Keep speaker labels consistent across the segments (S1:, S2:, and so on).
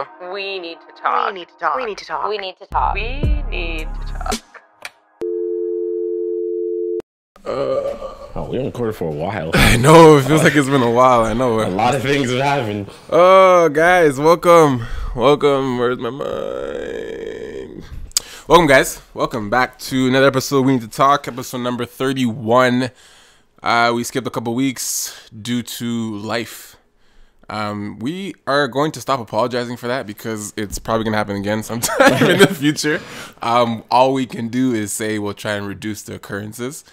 S1: to. We need to talk.
S2: We need to talk.
S1: We need to talk.
S2: We need to talk.
S1: We need to talk.
S3: Oh, we haven't recorded for a while.
S4: I know, it feels like it's been a while. I know.
S3: A lot of things have happened.
S4: Oh, guys, welcome. Welcome. Where's my mind? Welcome, guys. Welcome back to another episode. We need to talk. Episode number 31. We skipped a couple weeks due to life. We are going to stop apologizing for that because it's probably going to happen again sometime in the future. All we can do is say we'll try and reduce the occurrences.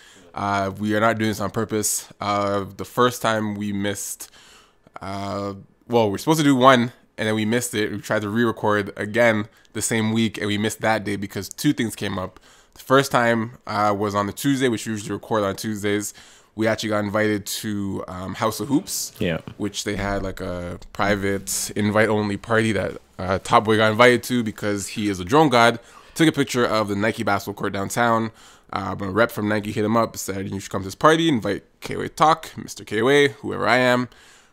S4: We are not doing this on purpose. The first time we missed, we're supposed to do one and then we missed it. We tried to re-record again the same week and we missed that day because two things came up. The first time was on the Tuesday, which we usually record on Tuesdays. We actually got invited to House of Hoops, which they had like a private invite-only party that Top Boy got invited to because he is a drone god. Took a picture of the Nike basketball court downtown. A rep from Nike hit him up, said you should come to this party, invite KOA to talk, Mr. KOA, whoever I am.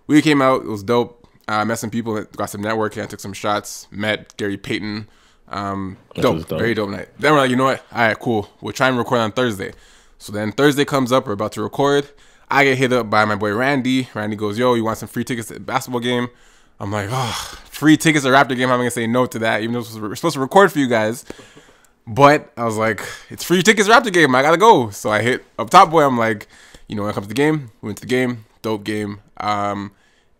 S4: We came out, it was dope. Met some people, got some networking, I took some shots, met Gary Payton. Dope, very dope night. Then we're like, you know what? All right, cool. We'll try and record on Thursday. So then Thursday comes up, we're about to record. I get hit up by my boy Randy. Randy goes, yo, you want some free tickets to the basketball game? I'm like, oh, free tickets to Raptor game, I'm going to say no to that, even though we're supposed to record for you guys. But I was like, it's free tickets to Raptor game, I got to go. So I hit up Top Boy, I'm like, you know, when it comes to the game, we went to the game, dope game, and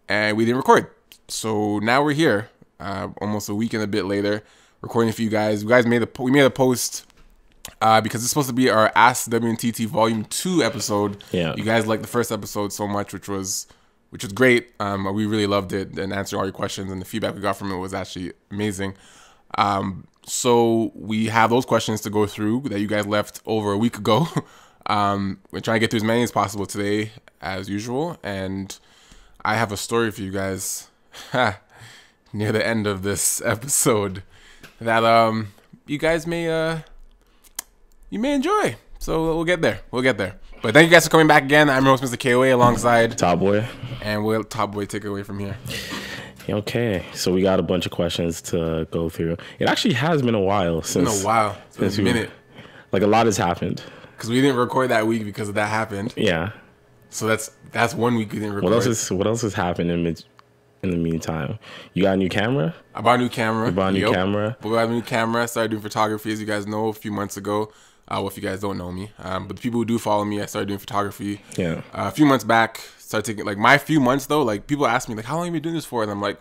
S4: we didn't record. So now we're here, almost a week and a bit later, recording for you guys. We made a post because it's supposed to be our Ask Wntt Vol.2 episode. Yeah. You guys liked the first episode so much, which was great. We really loved it and answering all your questions, and the feedback we got from it was actually amazing. So we have those questions to go through that you guys left over a week ago. We're trying to get through as many as possible today, as usual. And I have a story for you guys near the end of this episode that you guys may enjoy. So we'll get there. We'll get there. But thank you guys for coming back again. I'm your host, Mr. KOA, alongside
S3: Top Boy.
S4: And we'll Top Boy take it away from here.
S3: Okay, so we got a bunch of questions to go through. It actually has been a while since.
S4: It's been a while. It's been a minute.
S3: Like a lot has happened.
S4: Because we didn't record that week because that happened. Yeah. So that's 1 week we didn't record.
S3: What else has happened in the meantime? You got a new camera?
S4: I bought a new camera.
S3: You bought a new camera?
S4: We got a new camera. I started doing photography, as you guys know, a few months ago. Well, if you guys don't know me. But the people who do follow me, I started doing photography. Yeah. A few months back, started taking, like, my few months, though, like, people ask me, like, how long have you been doing this for? And I'm like,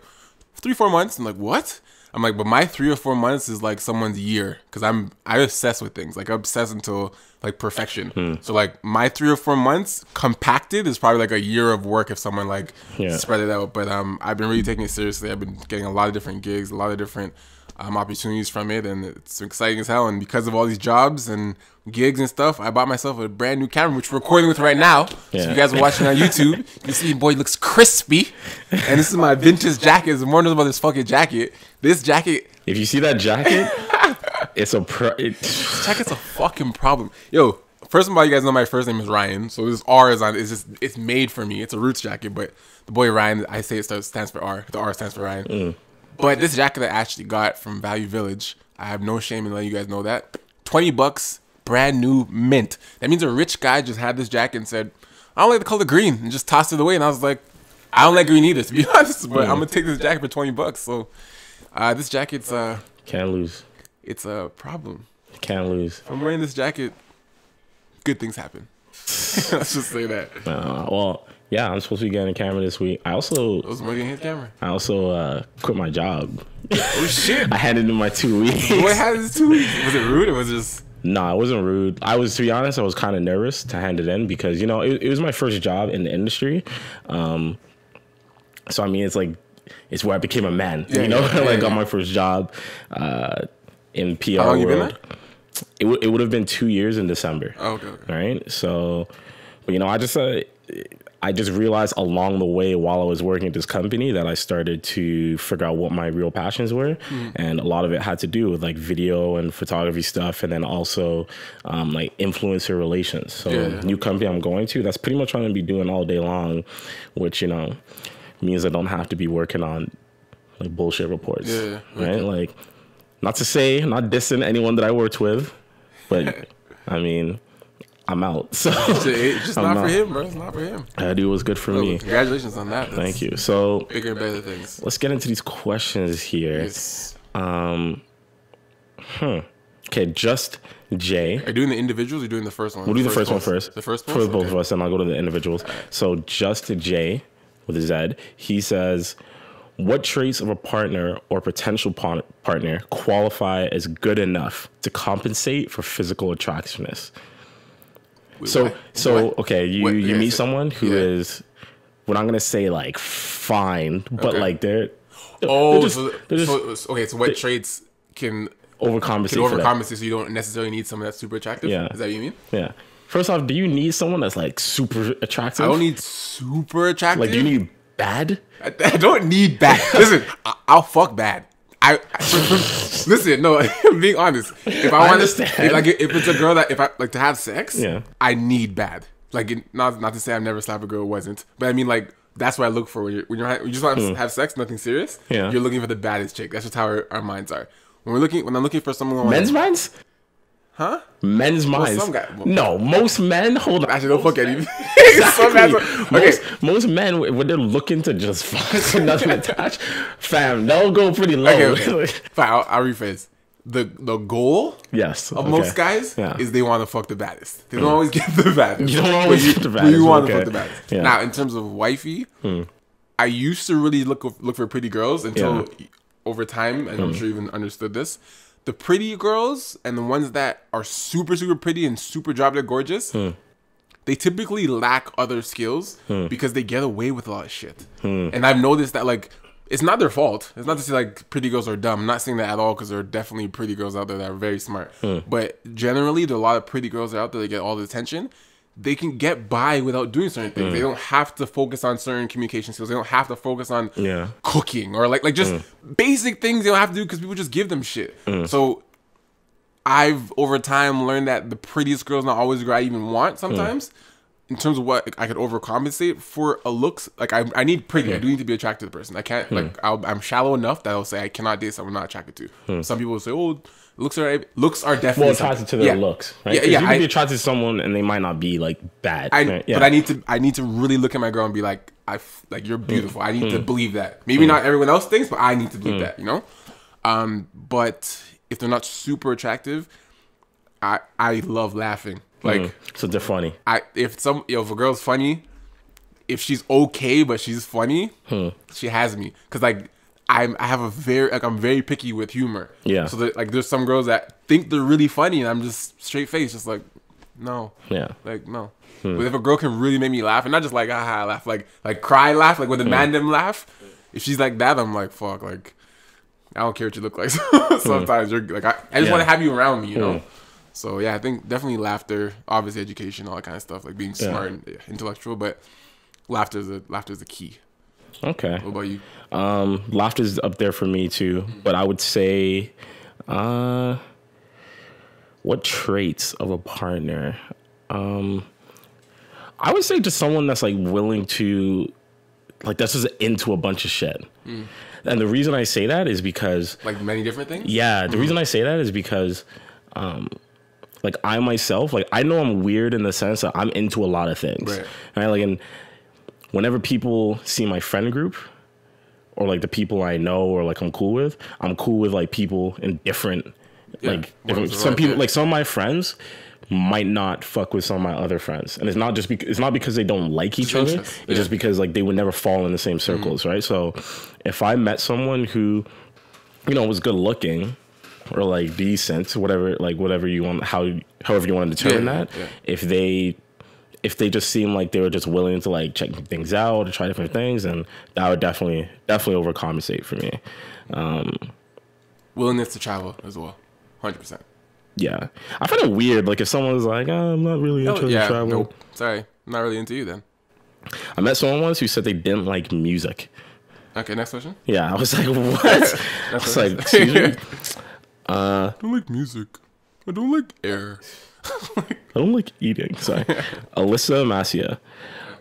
S4: 3-4 months. I'm like, what? I'm like, but my 3 or 4 months is like someone's year, because I obsess with things. Like, I obsess until like perfection. So like my 3 or 4 months compacted is probably like a year of work if someone like spread it out. But I've been really taking it seriously. I've been getting a lot of different gigs, a lot of different opportunities from it, and it's exciting as hell. And because of all these jobs and gigs and stuff, I bought myself a brand new camera, which we're recording with right now. So if you guys are watching on YouTube, you see boy looks crispy. And this is my vintage jacket. There's more knows about this fucking jacket. This jacket,
S3: if you see that jacket, this
S4: jacket's a fucking problem. Yo, first of all, you guys know my first name is Ryan, so this R is on. It's made for me. It's a Roots jacket, but the boy Ryan, I say it stands for R. The R stands for Ryan. But this jacket I actually got from Value Village, I have no shame in letting you guys know that. $20, brand new mint. That means a rich guy just had this jacket and said, I don't like the color green, and just tossed it away. And I was like, I don't like green either, to be honest, but I'm gonna take this jacket for $20. So this jacket's
S3: can't lose.
S4: It's a problem.
S3: Can't lose.
S4: If I'm wearing this jacket, good things happen. Let's just say that.
S3: Well, yeah, I'm supposed to be getting a camera this week. I also quit my job.
S4: Oh shit!
S3: I handed in my 2 weeks.
S4: What had this 2 weeks? Was it rude or was it just?
S3: No, it wasn't rude. To be honest, I was kind of nervous to hand it in because, you know, it was my first job in the industry. So I mean, it's where I became a man. Got my first job in PR
S4: How long
S3: world.
S4: You been there?
S3: It would have been 2 years in December.
S4: Oh, okay.
S3: Right. So, but, you know, I just realized along the way while I was working at this company that I started to figure out what my real passions were. And a lot of it had to do with like video and photography stuff. And then also like influencer relations. So new company I'm going to, that's pretty much what I'm going to be doing all day long, which, you know, means I don't have to be working on like bullshit reports.
S4: Yeah,
S3: right. Like, not to say, not dissing anyone that I worked with, but I mean, I'm out. So
S4: it's just not for him, bro. It's not for him.
S3: That dude was good for me.
S4: Congratulations on that.
S3: Thank you. So
S4: bigger and better things.
S3: Let's get into these questions here.
S4: Yes.
S3: Okay, just Jay.
S4: Are you doing the individuals or are you doing the first one?
S3: We'll do the first one first.
S4: The first one?
S3: For both of us, and I'll go to the individuals. Right. So just Jay with a Z. He says, what traits of a partner or potential partner qualify as good enough to compensate for physical attractiveness? Wait, okay, you meet someone who is, we're not going to say like fine, but like they're
S4: so what traits can
S3: overcompensate
S4: so you don't necessarily need someone that's super attractive?
S3: Yeah.
S4: Is that what you mean?
S3: Yeah. First off, do you need someone that's like super attractive?
S4: I don't need super attractive.
S3: Like, do you need bad?
S4: I don't need bad. Listen, I'll fuck bad. Listen, no, I'm being honest. If I want to, if it's a girl that if I like to have sex, I need bad. Like, not to say I've never slapped a girl who wasn't, but I mean like that's what I look for when you just want to have sex, nothing serious. Yeah, you're looking for the baddest chick. That's just how our minds are. When I'm looking for someone,
S3: men's minds.
S4: Huh?
S3: Men's minds. No, most men. Hold on.
S4: Actually, don't fuck anything.
S3: Most men, when they're looking to just fuck so nothing attached, fam, they'll go pretty low.
S4: Okay. Fine, I'll rephrase. The goal, of most guys is they want to fuck the baddest. They don't always get the baddest.
S3: You don't always get the baddest.
S4: You want to fuck the baddest. Yeah. Now, in terms of wifey, I used to really look for pretty girls until over time, and I'm sure you even understood this. The pretty girls and the ones that are super, super pretty and super drop dead gorgeous, they typically lack other skills because they get away with a lot of shit. And I've noticed that, like, it's not their fault. It's not to say, like, pretty girls are dumb. I'm not saying that at all because there are definitely pretty girls out there that are very smart. But generally, there are a lot of pretty girls out there that get all the attention. They can get by without doing certain things. They don't have to focus on certain communication skills. They don't have to focus on cooking or like just basic things they don't have to do because people just give them shit. So I've over time learned that the prettiest girl is not always the girl I even want sometimes. In terms of what I could overcompensate for a looks, like I need pretty. I do need to be attracted to the person. I can't I'm shallow enough that I'll say I cannot date someone I'm not attracted to. Some people will say, oh, looks are definitely
S3: attracted to their looks, right? You can be attracted to someone and they might not be like bad.
S4: But I need to really look at my girl and be like, you're beautiful. I need to believe that. Maybe not everyone else thinks, but I need to believe that, you know? But if they're not super attractive, I love laughing. Like,
S3: so they're funny.
S4: If a girl's funny, if she's okay but she's funny, she has me. Cause like I'm very picky with humor. Yeah. So that, like there's some girls that think they're really funny and I'm just straight face, just like no. Yeah. Like no. But if a girl can really make me laugh and not just like haha laugh, like cry laugh, like when the man them laugh, if she's like that, I'm like fuck, like I don't care what you look like. Sometimes you're like I just want to have you around me, you know. So yeah, I think definitely laughter, obviously education, all that kind of stuff, like being smart and intellectual, but laughter's the key.
S3: Okay.
S4: What about you?
S3: Laughter's up there for me too, but I would say, what traits of a partner? I would say just someone that's like willing to, like that's just into a bunch of shit. And the reason I say that is because
S4: like many different things.
S3: Yeah, the reason I say that is because, like I myself, like I know I'm weird in the sense that I'm into a lot of things, right? Like, and whenever people see my friend group or like the people I know or like I'm cool with like people in different, some people, like some of my friends might not fuck with some of my other friends, and it's not because they don't like each other. It's just because like they would never fall in the same circles, right? So if I met someone who, you know, was good looking or like decent, whatever you want, however you want to determine that. If they just seem like they were just willing to like check things out or try different things, and that would definitely overcompensate for me.
S4: Willingness to travel as well, 100%.
S3: Yeah, I find it weird. Like if someone's like, I'm not really into travel.
S4: Nope. Sorry, I'm not really into you then.
S3: I met someone once who said they didn't like music.
S4: Okay, next question.
S3: Yeah, I was like, what? I was like, excuse me.
S4: I don't like music. I don't like air.
S3: I don't like eating. Sorry. Alyssa Masia,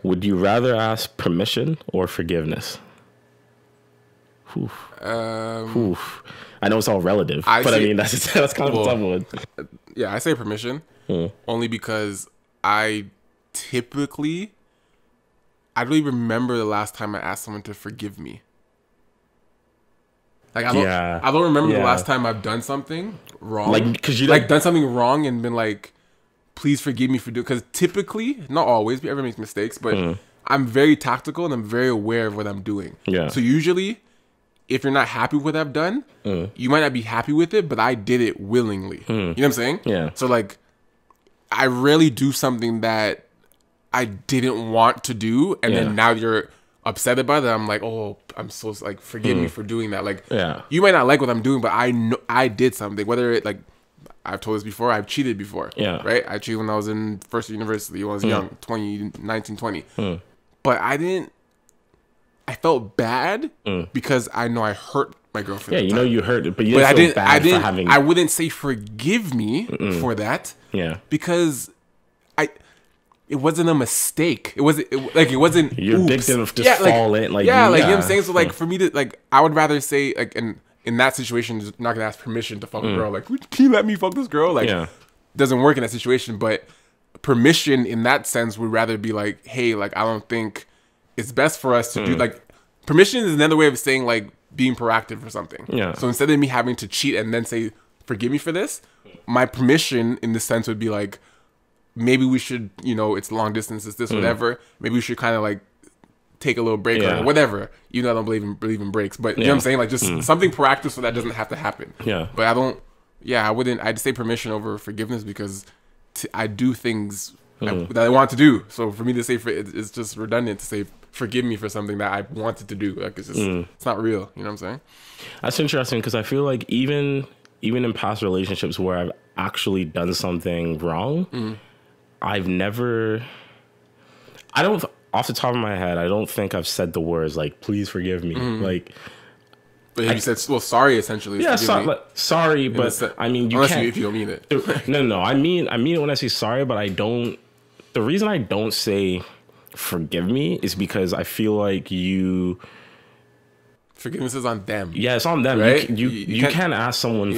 S3: would you rather ask permission or forgiveness? Oof. I know it's all relative, but I mean that's kind of a tough one.
S4: Yeah, I say permission only because I don't really remember the last time I asked someone to forgive me. Like I don't remember the last time I've done something wrong. Like because done something wrong and been like, please forgive me for doing. Because typically, not always, but everyone makes mistakes. But I'm very tactical and I'm very aware of what I'm doing. Yeah. So usually, if you're not happy with what I've done, you might not be happy with it, but I did it willingly. You know what I'm saying? Yeah. So like, I rarely do something that I didn't want to do, and then now you're upset about it. I'm like, oh, I'm so like, forgive me for doing that. Like, you might not like what I'm doing, but I know I did something. Whether it like, I've told this before, I've cheated before. Yeah. Right? I cheated when I was in first year university when I was young, 19, 20. But I felt bad because I know I hurt my girlfriend. Yeah,
S3: you know you hurt it, but you didn't feel bad for having...
S4: I wouldn't say forgive me for that. Yeah. Because it wasn't a mistake. It wasn't
S3: you're addicted of just fall in. Like,
S4: you know what I'm saying? So like for me to like, I would rather say like in that situation, just not gonna ask permission to fuck a girl. Like, can you let me fuck this girl? Like, doesn't work in that situation. But permission in that sense would rather be like, hey, like I don't think it's best for us to do like. Permission is another way of saying like being proactive for something. Yeah. So instead of me having to cheat and then say forgive me for this, my permission in this sense would be like, maybe we should, you know, it's long distance, it's this, whatever. Maybe we should kind of like take a little break or whatever. You know, I don't believe in breaks, but you know what I'm saying? Like just something proactive so that doesn't have to happen. Yeah. But I'd say permission over forgiveness because I do things that I want to do. So for me to say, it's just redundant to say, forgive me for something that I wanted to do. Like it's just, it's not real. You know what I'm saying?
S3: That's interesting because I feel like even in past relationships where I've actually done something wrong, I've never, off the top of my head, I don't think I've said the words like, please forgive me. Like,
S4: but you said, well, sorry, essentially.
S3: Yeah, sorry, but I mean,
S4: unless if you don't mean it.
S3: No, I mean it when I say sorry, but I don't, the reason I don't say forgive me is because I feel like
S4: forgiveness is on them.
S3: Yeah, it's on them. Right? You can't ask someone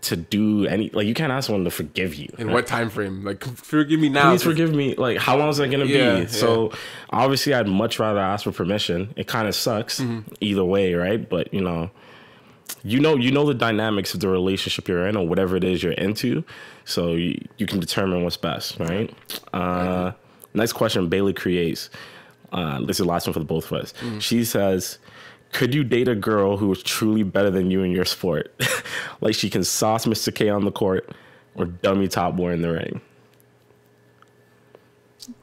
S3: to do any, like you can't ask someone to forgive you.
S4: In what time frame? Like, forgive me now.
S3: Please forgive me. Like, how long is that gonna be? So obviously I'd much rather ask for permission. It kind of sucks either way, right? But you know the dynamics of the relationship you're in or whatever it is you're into, so you can determine what's best, right? Next question, Bailey creates. This is the last one for the both of us. She says, could you date a girl who is truly better than you in your sport? Like she can sauce Mr. K on the court or dummy Top Boy in the ring.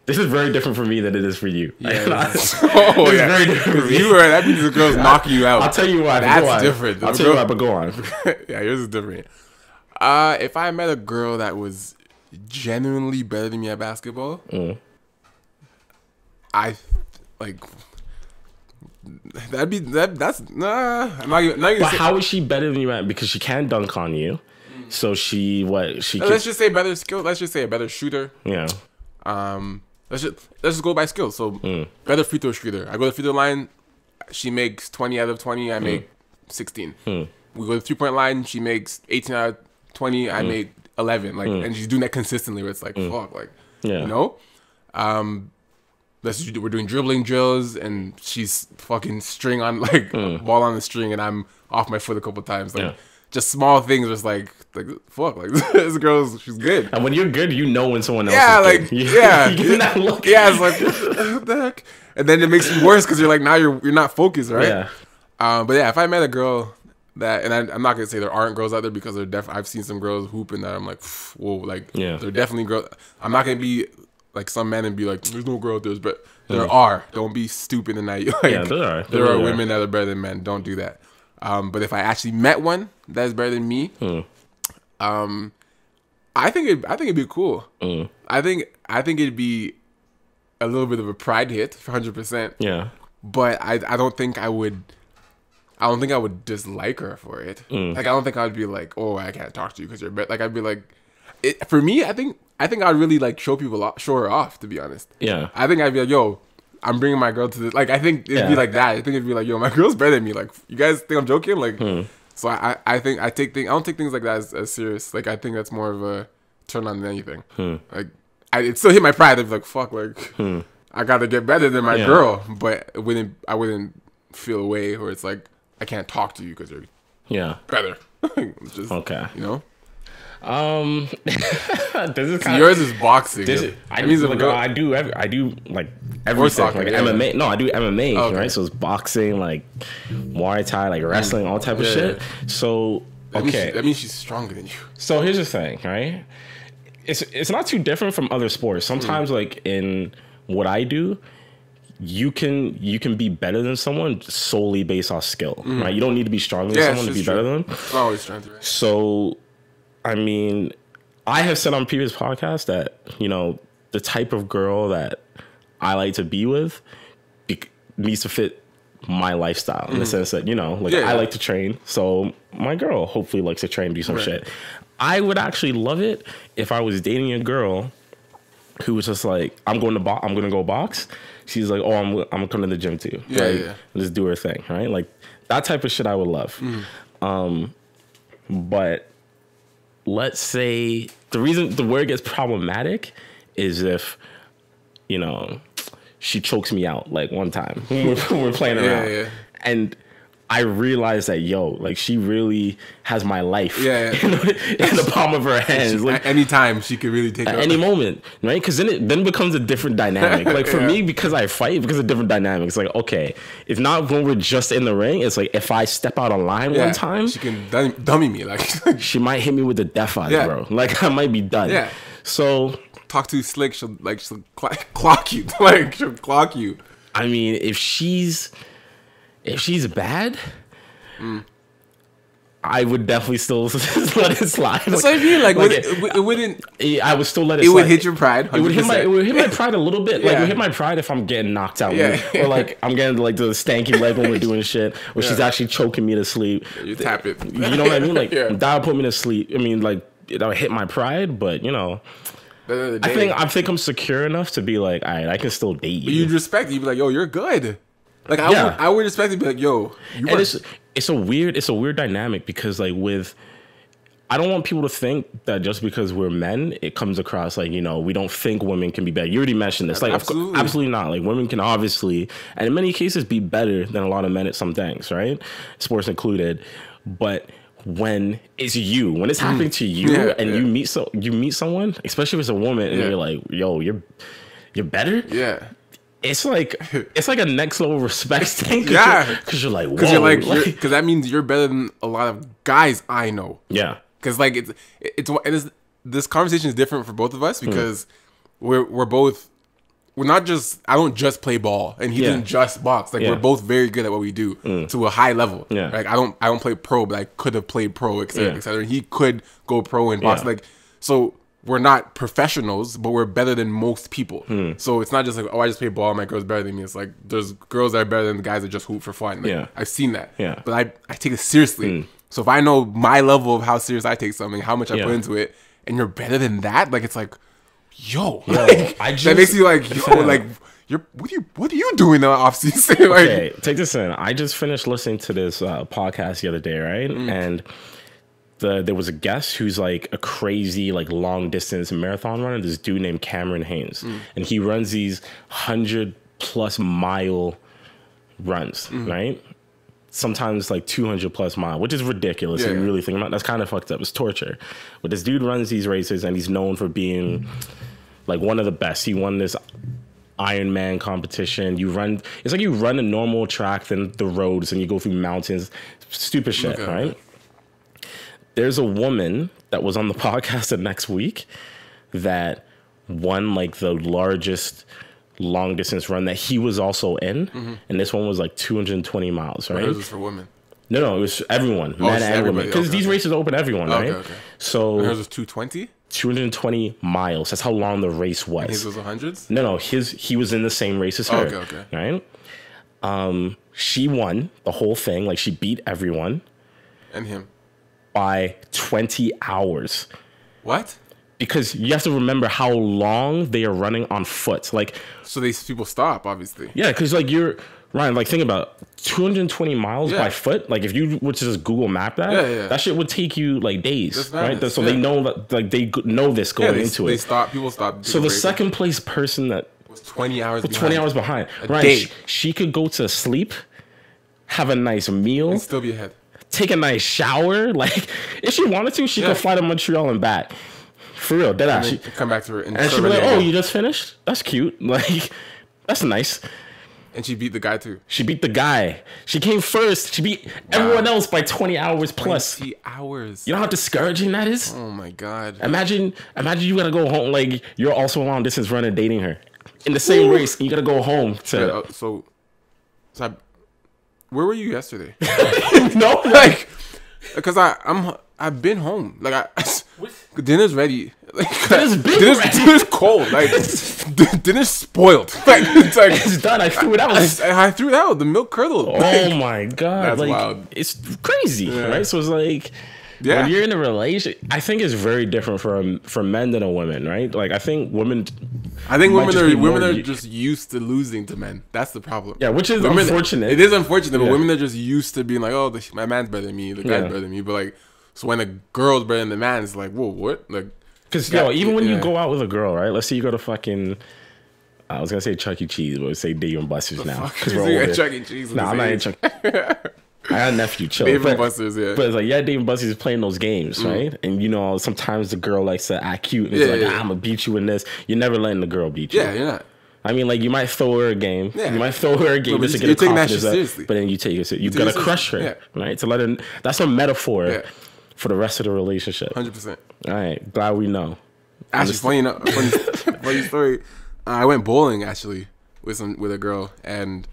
S3: This is very different for me than it is for you. Yeah,
S4: it's very different for me. That means the girl's knocking you out.
S3: I'll tell you why.
S4: That's different.
S3: I'll tell you why, but go on.
S4: Yeah, yours is different. If I met a girl that was genuinely better than me at basketball, I like that's I'm not even
S3: but how is she better than you at? Because she can dunk on you. So let's just
S4: say better skill. Let's just say a better shooter. Yeah. Let's just go by skill. So better free throw shooter. I go to the free throw line, she makes 20 out of 20, I make 16. We go to the 3-point line, she makes 18 out of 20, I make 11. Like and she's doing that consistently where it's like fuck, like you know? We're doing dribbling drills and she's fucking string on like ball on the string and I'm off my foot a couple times. Like just small things, just like fuck, like this girl's she's good.
S3: And when you're good, you know when someone else is good.
S4: You give that look. Yeah, it's like what the heck? And then it makes you worse because you're like now you're not focused, right? Yeah. But yeah, if I met a girl that, and I'm not gonna say there aren't girls out there because I've seen some girls hooping that I'm like, whoa, like they're definitely girls. I'm not gonna be like some men and be like, there's no girl out there, but there are. Don't be stupid and like,
S3: yeah, there are.
S4: There are women that are better than men. Don't do that. But if I actually met one that's better than me, I think it'd be cool. I think it'd be a little bit of a pride hit for 100%. Yeah. But I don't think I would dislike her for it. Like I don't think I'd be like, oh, I can't talk to you because you're better. Like I'd be like, for me, I think I'd really like show her off, to be honest. Yeah. I think I'd be like, yo, I'm bringing my girl to this. Like, I think it'd be like that. I think it'd be like, yo, my girl's better than me. Like, you guys think I'm joking? Like, so I think I don't take things like that as serious. Like, I think that's more of a turn on than anything. Like, it still hit my pride. I'd be like, fuck, like, I gotta get better than my girl. But I wouldn't feel a way where it's like, I can't talk to you because you're better. Just,
S3: okay.
S4: You know?
S3: This is
S4: so yours is boxing.
S3: I do like everything,
S4: soccer,
S3: like MMA. No, I do MMA, right? So it's boxing, like Muay Thai, like wrestling, all type of shit. So
S4: that means she's stronger than you.
S3: So here's the thing, right? It's not too different from other sports. Sometimes, like in what I do, you can be better than someone solely based off skill, right? You don't need to be stronger than someone to be better than them.
S4: It's always strength, right?
S3: So, I mean, I have said on previous podcasts that, you know, the type of girl that I like to be with needs to fit my lifestyle in the sense that, you know, like I like to train. So my girl hopefully likes to train, do some shit. I would actually love it if I was dating a girl who was just like, I'm going to go box. She's like, oh, I'm coming to the gym too. Let's do her thing, right? Like that type of shit I would love. But let's say where it gets problematic is if, you know, she chokes me out like one time when we're playing around. And I realized that, yo, like she really has my life in the palm of her hands.
S4: Like, at any time, she could really take it.
S3: At any moment, right? Because then it becomes a different dynamic. Like for me, because I fight, because of different dynamics. Like, okay, it's not when we're just in the ring. It's like if I step out of line one time,
S4: she can dummy me. Like
S3: she might hit me with the death eyes, bro. Like I might be done. So
S4: talk too slick, she'll clock you. Like she'll clock you.
S3: I mean, if she's bad, I would definitely still let it slide.
S4: That's what I mean. Like it wouldn't.
S3: I would still let it.
S4: It
S3: slide.
S4: would hit your pride. 100%.
S3: It would hit my pride a little bit. Like it would hit my pride if I'm getting knocked out, or like I'm getting like the stanky leg when we're doing shit, or she's actually choking me to sleep.
S4: You tap it.
S3: You know what I mean? Like that would put me to sleep. I mean, like that would hit my pride, but you know. I think I'm secure enough to be like, all right, I can still date you.
S4: But you'd respect it. You'd be like, yo, you're good. Like I would respect it. Be like, yo,
S3: it's a weird dynamic because like I don't want people to think that just because we're men, it comes across like, you know, we don't think women can be better. You already mentioned this. Like, absolutely not. Like, women can obviously, and in many cases, be better than a lot of men at some things, right? Sports included. But when it's when it's happening to you and you meet someone, especially if it's a woman, and you're like, yo, you're better?
S4: Yeah.
S3: It's like a next level respect thing. Because you're like, whoa.
S4: Because that means you're better than a lot of guys I know.
S3: Yeah.
S4: Because like this conversation is different for both of us because we're both, we're not just, I don't just play ball and he didn't just box. Like we're both very good at what we do to a high level. Yeah. Like I don't play pro, but I could have played pro, et cetera, et cetera. He could go pro in box. Like, so we're not professionals, but we're better than most people. So it's not just like, oh, I just play ball, my girl's better than me. It's like there's girls that are better than the guys that just hoop for fun. Like, I've seen that. Yeah. But I take it seriously. So if I know my level of how serious I take something, how much I put into it, and you're better than that, like it's like, yo, like, that makes you like, yo, like what are you doing in the off season? Like,
S3: okay, take this in. I just finished listening to this podcast the other day, right? And there was a guest who's like a crazy like long distance marathon runner. This dude named Cameron Haynes, and he runs these 100+ mile runs, right? Sometimes like 200+ mile, which is ridiculous. If you really think about it. That's kind of fucked up. It's torture. But this dude runs these races, and he's known for being like one of the best. He won this Ironman competition. It's like you run a normal track, then the roads, and you go through mountains, stupid shit, right? There's a woman that was on the podcast the next week that won like the largest long distance run that he was also in, and this one was like 220 miles, right?
S4: This was for women.
S3: No, it was everyone, men and women, because these races open everyone, right? So
S4: hers was 220.
S3: 220 miles. That's how long the race was.
S4: And his was 100s?
S3: No, he was in the same race as her. Right? She won the whole thing. Like she beat everyone.
S4: And him.
S3: By 20 hours.
S4: What?
S3: because you have to remember how long they are running on foot. Like,
S4: so these people stop, obviously.
S3: yeah, because like you're Ryan, like think about it, 220 miles by foot. Like if you were to just Google map that, that shit would take you like days, right? So they know that, like they know this going into it.
S4: People stop.
S3: So the second place person that
S4: was 20 hours
S3: behind. Ryan, she could go to sleep, have a nice meal,
S4: and still be ahead.
S3: Take a nice shower. Like if she wanted to, she could fly to Montreal and back. For real, dead ass.
S4: Come back to her
S3: and she'd be like, "Oh, you just finished? That's cute. Like that's nice."
S4: And she beat the guy too.
S3: She beat the guy. She came first. She beat everyone else by 20 hours plus.
S4: 20 hours.
S3: You know how discouraging that is?
S4: Oh my God.
S3: Imagine you gotta go home. Like you're also a long distance runner dating her in the same race. And you gotta go home to.
S4: So where were you yesterday?
S3: No,
S4: like, because I've been home. Like dinner's ready. Like, dinner's cold. Like dinner's spoiled. Like
S3: it's done. I threw it out.
S4: I threw it out. The milk curdled.
S3: Oh my God.
S4: That's
S3: like
S4: wild.
S3: It's crazy, right? So it's like when you're in a relationship, I think it's very different for men than a woman, right? Like I think women
S4: are just used to losing to men. That's the problem.
S3: Yeah, which is unfortunate.
S4: It is unfortunate, but women are just used to being like, oh, my man's better than me, the guy's better than me. But like, so when a girl's better than the man, it's like, whoa, what? Like,
S3: because even when you go out with a girl, right? Let's say you go to fucking. I was gonna say Chuck E. Cheese, but we say Dave and Buster's now.
S4: Because we're over Chuck E. Cheese.
S3: No, I'm not in Chuck. I got a nephew, chill.
S4: Dave and Buster's,
S3: But it's like, Dave and Buster's is playing those games, right? And you know, sometimes the girl likes to act cute and it's like, I'm gonna beat you in this. You're never letting the girl beat you.
S4: Yeah, you're not.
S3: I mean, like you might throw her a game. Yeah. You might throw her a game just to get her confidence up. But then you take it. You gotta crush her, right? To let her. That's a metaphor for the rest of the relationship.
S4: 100%.
S3: All right, glad we know.
S4: Actually, funny story. I went bowling actually with a girl, and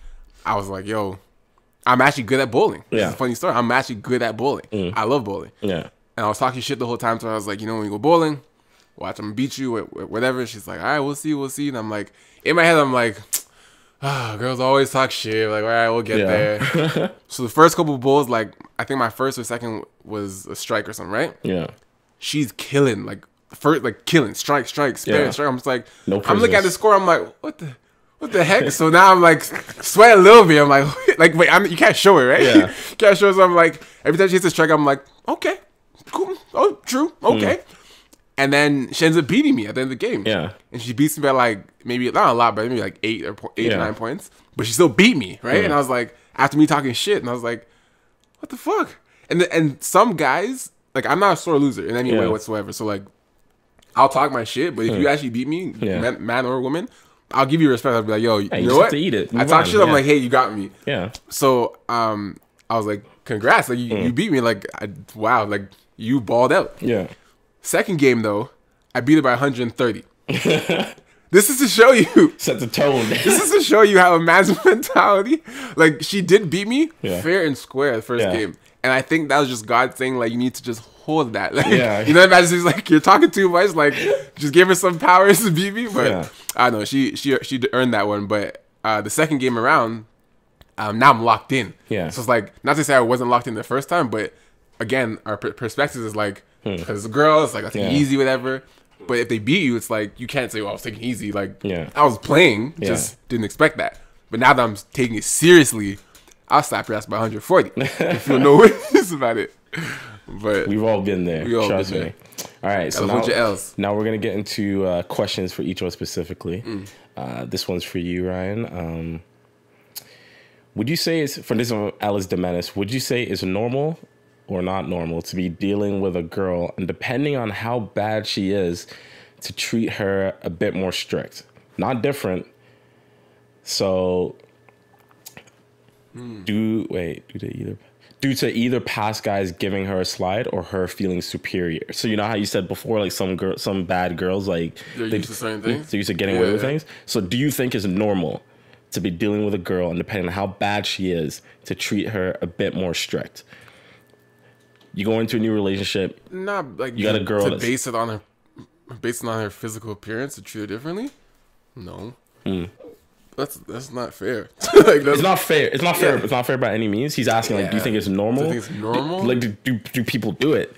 S4: I was like, "Yo, I'm actually good at bowling." This is a funny story. I'm actually good at bowling. I love bowling. Yeah. And I was talking shit the whole time, so I was like, when you go bowling, watch, I'm gonna beat you, whatever. She's like, all right, we'll see. And I'm like, in my head, I'm like, girls always talk shit. Like, all right, we'll get there. So the first couple of bowls, like, I think my first or second was a strike or something, right? Yeah. She's killing, like, killing, strike, strike. I'm just like, I'm looking at the score, I'm like, what the heck? So now I'm like, sweat a little bit. I'm like, wait, you can't show it, right? Yeah. You can't show it. So I'm like, every time she hits a strike, I'm like, okay, cool. Oh, true. Okay. And then she ends up beating me at the end of the game. Yeah. And she beats me by like, maybe, not a lot, but maybe like 8 or 9 points. But she still beat me, right? And I was like, after me talking shit, and I was like, what the fuck? And some guys, like, I'm not a sore loser in any way whatsoever. So like, I'll talk my shit, but if you actually beat me, man or woman, I'll give you respect. I'll be like, yo, you know what?
S3: Eat it.
S4: I talk shit. I'm like, hey, you got me. Yeah. So I was like, congrats. Like you beat me. Like, wow. Like you balled out. Yeah. Second game though, I beat her by 130. This is to show you.
S3: Set the tone.
S4: This is to show you how a man's mentality. Like she did beat me fair and square the first game. And I think that was just God saying, like, you need to just hold that. Like, you know, imagine he's like, you're talking too much. Like, just give her some powers to beat me. But I don't know. She earned that one. But the second game around, now I'm locked in. Yeah. So it's like, not to say I wasn't locked in the first time, but again, our perspective is like, because the girl, it's like, I take easy, whatever. But if they beat you, it's like, you can't say, well, I was taking easy. Like, I was playing, just didn't expect that. But now that I'm taking it seriously, I'll slap your ass by 140 if you know what it is about it. But
S3: we've all been there. Trust me. All right, so now we're gonna get into questions for each one specifically. This one's for you, Ryan. Would you say it's for this one, Alice Demenis? Would you say it's normal or not normal to be dealing with a girl and depending on how bad she is, to treat her a bit more strict, not different? So. Due to either past guys giving her a slide or her feeling superior. So you know how you said before, like some bad girls, like
S4: they're used to certain things.
S3: They're used to getting away with things. So do you think it's normal to be dealing with a girl and depending on how bad she is, to treat her a bit more strict? You go into a new relationship.
S4: Not like
S3: you got a girl
S4: to base it on her physical appearance to treat her differently. No. That's not fair. Like,
S3: it's not fair. It's not fair. It's not fair by any means. He's asking, like, do you think it's normal?
S4: Do you think it's normal?
S3: Like, do people do it?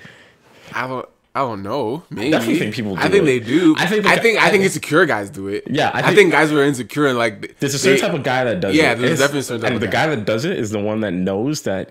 S4: I don't know. Maybe.
S3: I definitely think people do
S4: I think
S3: it.
S4: they do.
S3: I think
S4: insecure guys do it.
S3: Yeah,
S4: I think guys who are insecure and like
S3: there's a certain type of guy that does it.
S4: Yeah, there's definitely a certain type
S3: and
S4: of
S3: the
S4: guy.
S3: guy that does it is the one that knows that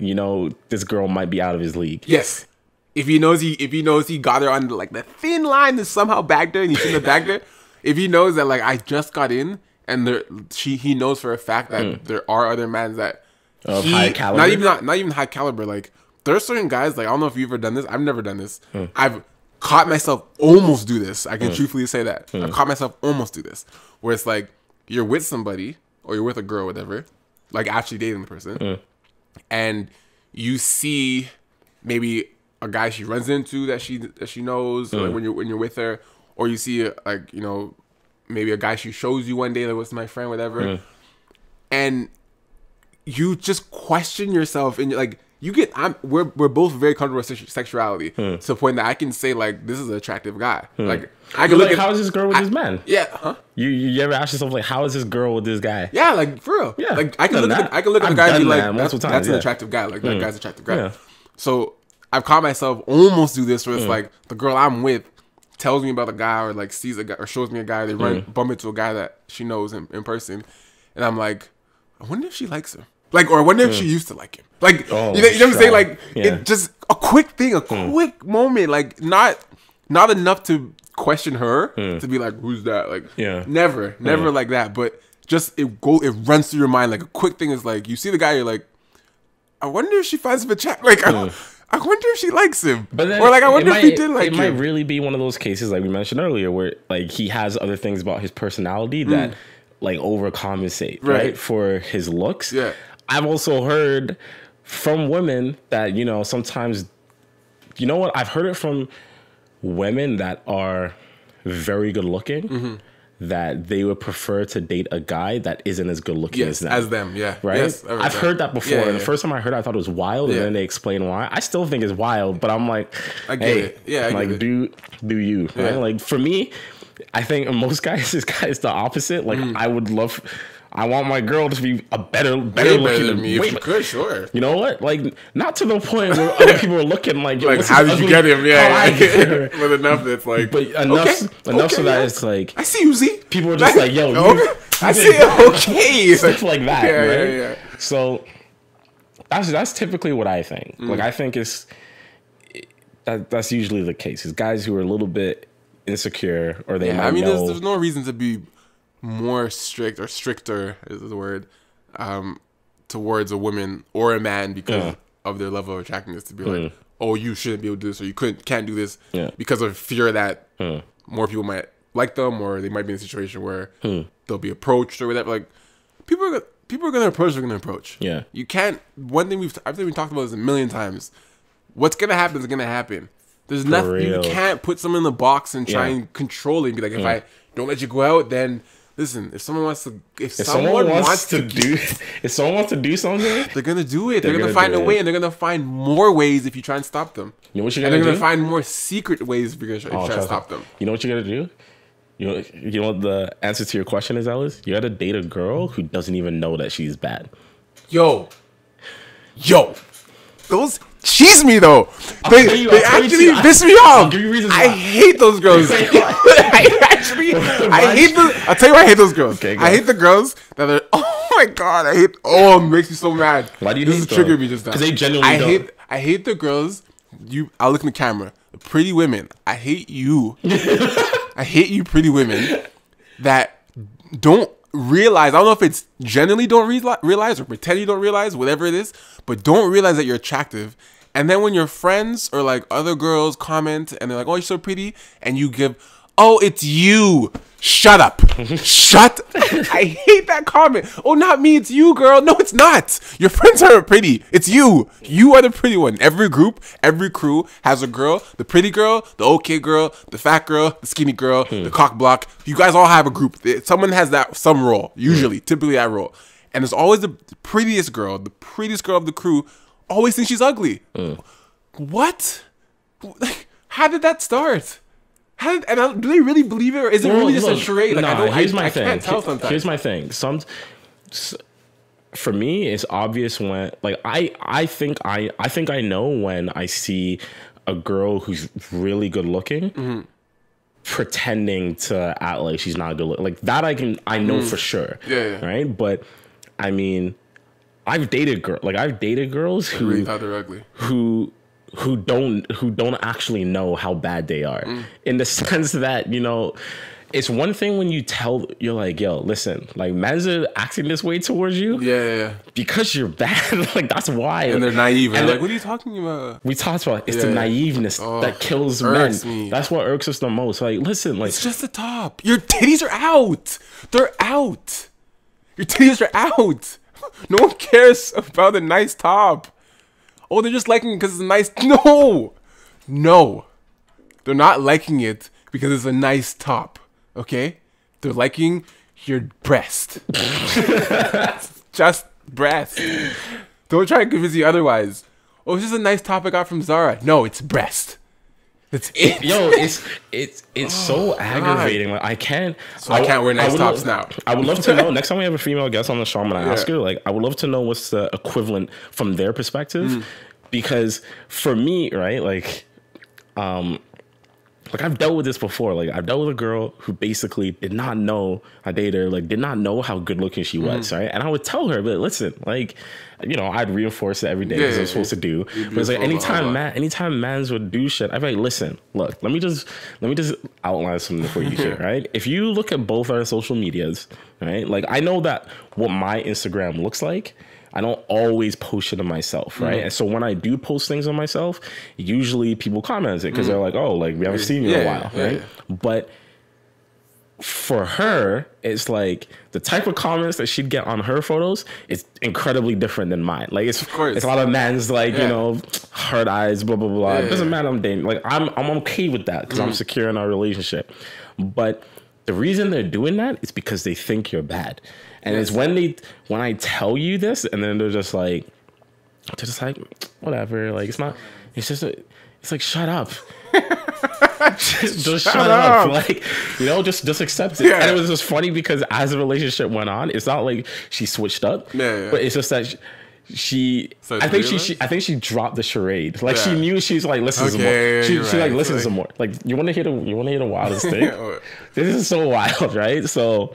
S3: this girl might be out of his league.
S4: Yes. If he knows he got her on like the thin line to somehow back there and he shouldn't have backed her. If he knows that like I just got in and he knows for a fact that there are other men that
S3: of high caliber.
S4: Not even high caliber. Like there are certain guys, like I don't know if you've ever done this. I've never done this. I've caught myself almost do this. I can truthfully say that. I've caught myself almost do this. Where it's like you're with somebody or you're with a girl, whatever, like actually dating the person, and you see maybe a guy she runs into that she knows like when you're with her, or you see like maybe a guy she shows you one day that was my friend, whatever, and you just question yourself and like we're both very comfortable with sexuality to the point that I can say like this is an attractive guy. Like I can look at
S3: how is this girl with this man?
S4: Yeah, huh?
S3: You ever ask yourself like how is this girl with this guy?
S4: Yeah, like for real.
S3: Yeah,
S4: like I can look at the guy and be like that's an attractive guy. Like that guy's an attractive guy.
S3: Yeah.
S4: So I've caught myself almost do this where it's like the girl I'm with tells me about a guy or like sees a guy or shows me a guy. They bump into a guy that she knows in person, and I'm like, I wonder if she likes him. Like, or I wonder if she used to like him. Like, you know what I'm saying? Like, it just a quick thing, a quick moment. Like, not enough to question her to be like, who's that? Like, never like that. But just it runs through your mind like a quick thing is like you see the guy, you're like, I wonder if she finds him a chat. Like, I wonder if she likes him.
S3: But then
S4: or like, I wonder if he did like him.
S3: It might really be one of those cases like we mentioned earlier where like he has other things about his personality that like overcompensate right for his looks.
S4: Yeah.
S3: I've also heard from women that, sometimes, what? I've heard it from women that are very good looking that they would prefer to date a guy that isn't as good looking as them.
S4: Yeah.
S3: Right?
S4: Yes,
S3: I've heard that before. And the first time I heard it, I thought it was wild. And then they explain why. I still think it's wild, but I'm like,
S4: I get it. Yeah, I get it.
S3: Do you? Right?
S4: Yeah.
S3: Like for me, I think most guys, this guy is the opposite. Like I want my girl to be a better looking
S4: than me. If you could, sure.
S3: You know what? Like, not to the point where other people are looking like,
S4: how did you get him? Yeah. But enough that's like,
S3: but enough so that it's like,
S4: I see you, Z.
S3: People are just like, yo,
S4: I see it. Okay,
S3: stuff like that, right?
S4: Yeah.
S3: So that's typically what I think. Like, I think that's usually the case. Is guys who are a little bit insecure or they might know.
S4: There's no reason to be more strict or stricter is the word towards a woman or a man because of their level of attractiveness to be like, oh, you shouldn't be able to do this or you can't do this because of fear that more people might like them or they might be in a situation where they'll be approached or whatever. Like people are going to approach. They're going to approach. Yeah, you can't. One thing I think we talked about this a million times. What's going to happen is going to happen. There's nothing. You can't put someone in the box and try and control it and be like, if I don't let you go out, then. Listen, if someone wants to do something, they're gonna do it. They're gonna find a way, and they're gonna find more ways if you try and stop them.
S3: You know what you're
S4: gonna
S3: do?
S4: They're gonna find more secret ways if you're gonna try to stop them.
S3: You know what you're gonna do? You know what the answer to your question is, Ellis? You gotta date a girl who doesn't even know that she's bad.
S4: Yo, those cheese me though. They actually piss me off. I hate those girls. I hate those. I'll tell you why I hate those girls. Okay, I hate the girls that are. Oh my god, it makes me so mad.
S3: Why do you
S4: this
S3: hate
S4: is triggered me just now?
S3: Because they genuinely don't.
S4: I hate the girls. I'll look in the camera. The pretty women. I hate you. I hate you, pretty women that don't realize. I don't know if it's generally don't realize or pretend you don't realize, whatever it is, but don't realize that you're attractive. And then when your friends or like other girls comment and they're like, "Oh, you're so pretty," and you give, "Oh, it's you." Shut up. Shut. I hate that comment. Oh, not me. It's you, girl. No, it's not. Your friends are pretty. It's you. You are the pretty one. Every group, every crew has a girl. The pretty girl, the okay girl, the fat girl, the skinny girl, the cock block. You guys all have a group. Someone has some role. Usually, typically that role. And there's always the prettiest girl of the crew always thinks she's ugly. What? How did that start? Do they really believe it, or is it really just a charade? Like, I can't tell sometimes.
S3: Here's my thing. For me, it's obvious when, like, I think I know when I see a girl who's really good looking pretending to act like she's not good looking. Like that I know for sure.
S4: Yeah.
S3: Right? But I mean, I've dated girls who
S4: really thought they're ugly.
S3: Who don't actually know how bad they are. In the sense that, you know, it's one thing when you're like, yo, listen, like, men's are acting this way towards you.
S4: Yeah.
S3: Because you're bad. Like, that's why.
S4: And they're naive. And they're like, what are you talking about?
S3: We talked about it's the naiveness that kills men.
S4: Me.
S3: That's what irks us the most. Like, listen, like,
S4: it's just the top. Your titties are out. They're out. Your titties are out. No one cares about the nice top. Oh, they're just liking it because it's a nice. No. They're not liking it because it's a nice top. Okay? They're liking your breast. Just breast. Don't try to convince you otherwise. Oh, it's just a nice top I got from Zara. No, it's breast. That's it.
S3: Yo, it's so aggravating. Like, I can't
S4: wear nice tops now.
S3: I would love to know. Next time we have a female guest on the show, I'm gonna ask her. Like, I would love to know what's the equivalent from their perspective, because for me, right, like I've dealt with this before. Like, I've dealt with a girl who basically did not know I dated her, like, did not know how good looking she was, right? And I would tell her, but listen, like, you know, I'd reinforce it every day because I'm supposed to do. But it's like anytime mans would do shit, I'd be like, listen, look, let me just outline something for you here, right? If you look at both our social medias, right? Like, I know that what my Instagram looks like, I don't always post it to myself, right? And so when I do post things on myself, usually people comment it because they're like, oh, like, we haven't seen you in a while, right? But for her, it's like the type of comments that she'd get on her photos is incredibly different than mine. Like, it's a lot of men's, like, you know, hard eyes, blah, blah, blah. It doesn't matter, I'm dating. Like, I'm okay with that because I'm secure in our relationship. But the reason they're doing that is because they think you're bad. And it's when I tell you this, and then they're just like, whatever. Like, it's like, shut up. just shut up. Like, you know, just accept it. Yeah. And it was just funny because as the relationship went on, it's not like she switched up, but it's just that I think she dropped the charade. Like, she knew she's like, listen some more. She like listens some more. Like, you want to hear the wildest thing? This is so wild, right? So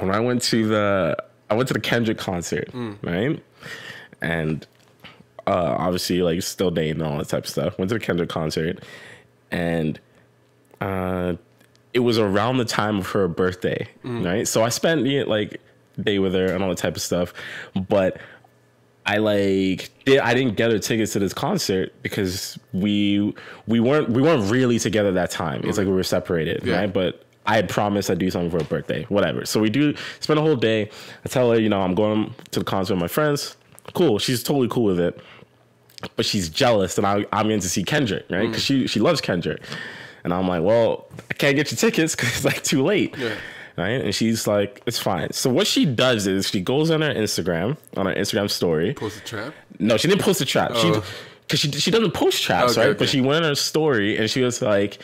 S3: when I went to the Kendrick concert, right? And obviously, like, still dating and all that type of stuff. Went to the Kendrick concert, and it was around the time of her birthday, right? So I spent like day with her and all that type of stuff, but I didn't get her tickets to this concert because we weren't really together that time. It's like we were separated, right? But I had promised I'd do something for her birthday, whatever. So we spend a whole day. I tell her, you know, I'm going to the concert with my friends. Cool. She's totally cool with it. But she's jealous that I'm in to see Kendrick, right? Because she loves Kendrick. And I'm like, well, I can't get you tickets because it's like too late. Yeah. Right? And she's like, it's fine. So what she does is she goes on her Instagram story.
S4: Post a trap?
S3: No, she didn't post a trap. Because she doesn't post traps, right? Okay. But she went on her story and she was like,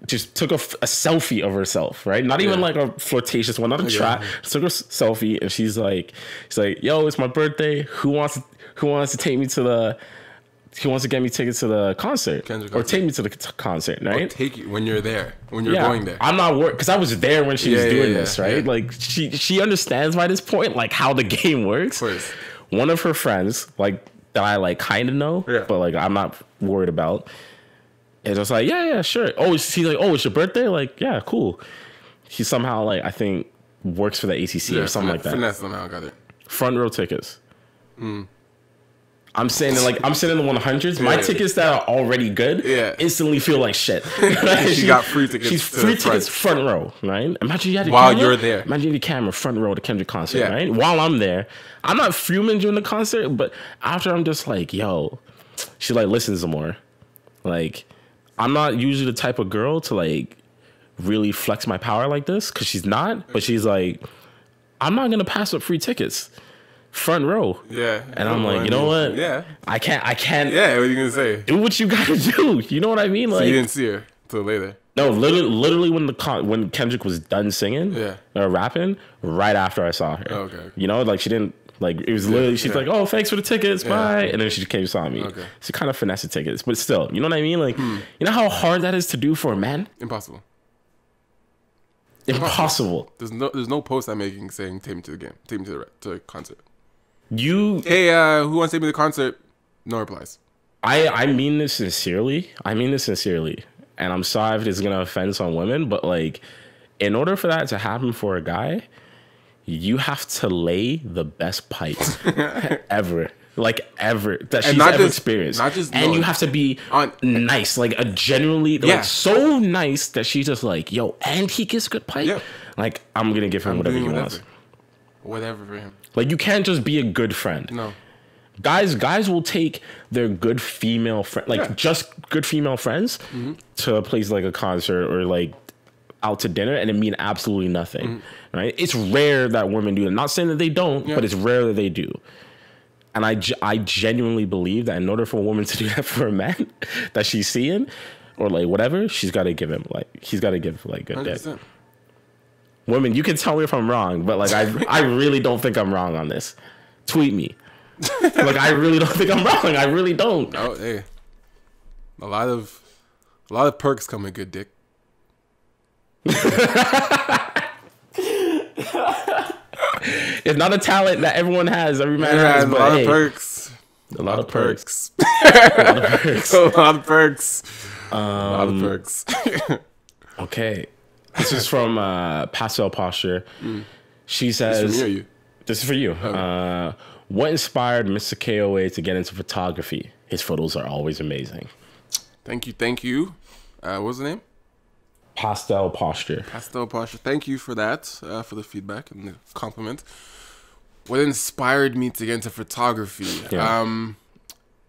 S3: just took a selfie of herself, right? Not even like a flirtatious one, not a trap. She took a selfie and she's like, yo, it's my birthday. Who wants to take me to the... He wants to get me tickets to the concert, or take me to the concert, right? Or
S4: take you when you're there, when you're going there.
S3: I'm not worried because I was there when she was doing this, right? Yeah. Like she understands by this point, like, how the game works.
S4: Of course.
S3: One of her friends, like, that I like kind of know, but like I'm not worried about. It's just like, yeah, sure. Oh, she's like, oh, it's your birthday? Like, yeah, cool. He somehow, like, I think works for the ACC or something like that.
S4: Finesse somehow got it.
S3: Front row tickets. I'm saying in the 100s. My tickets that are already good instantly feel like shit. Right?
S4: She got free tickets.
S3: She's free tickets front row, right? Imagine you had a
S4: while
S3: camera.
S4: You're there.
S3: Imagine you had a camera front row to Kendrick concert, right? While I'm there, I'm not fuming during the concert, but after I'm just like, yo, she like listens more. Like, I'm not usually the type of girl to like really flex my power like this because she's not. But she's like, I'm not gonna pass up free tickets. Front row.
S4: Yeah.
S3: And I'm like, you know what?
S4: Yeah.
S3: I can't.
S4: Yeah, what are you going to say?
S3: Do what you got to do. You know what I mean? Like,
S4: so you didn't see her till later?
S3: No, literally when Kendrick was done singing or rapping, right after I saw her.
S4: Okay.
S3: You know, like, she didn't Like it was literally, she's like, "Oh, thanks for the tickets, bye," and then she came saw me.
S4: Okay.
S3: She kind of finessed the tickets, but still, you know what I mean? Like, you know how hard that is to do for a man?
S4: Impossible.
S3: Impossible.
S4: There's no post I'm making saying take me to the game, take me to the concert.
S3: You,
S4: Hey, who wants to take me to the concert? No replies.
S3: I mean this sincerely. And I'm sorry if it's gonna offend some women, but like, in order for that to happen for a guy, you have to lay the best pipe ever. Like ever that she's ever experienced. And you have to be nice, like a genuinely like so nice that she's just like, yo, and he gets good pipe. Yeah. Like I'm gonna give him whatever he wants.
S4: Whatever for him.
S3: Like you can't just be a good friend.
S4: No.
S3: Guys will take their good female friend, like just good female friends, to a place like a concert or like out to dinner, and it mean absolutely nothing, right? It's rare that women do it. Not saying that they don't, but it's rare that they do. And I genuinely believe that in order for a woman to do that for a man that she's seeing or like whatever, she's got to give him like he's got to give like good dick. Women, you can tell me if I'm wrong, but like I really don't think I'm wrong on this. Tweet me. Like I really don't think I'm wrong. I really don't.
S4: Oh, hey, a lot of perks come with good dick.
S3: It's not a talent that everyone has. Every man has, but
S4: a lot of perks.
S3: A lot of perks.
S4: A lot of perks. A lot of perks.
S3: Okay, this is from Pastel Posture. She says,
S4: "This is for me or you?
S3: This is for you.
S4: Okay.
S3: What inspired MR.KOA to get into photography? His photos are always amazing."
S4: Thank you. What's the name?
S3: Pastel Posture.
S4: Pastel Posture. Thank you for that, for the feedback and the compliment. What inspired me to get into photography? Yeah.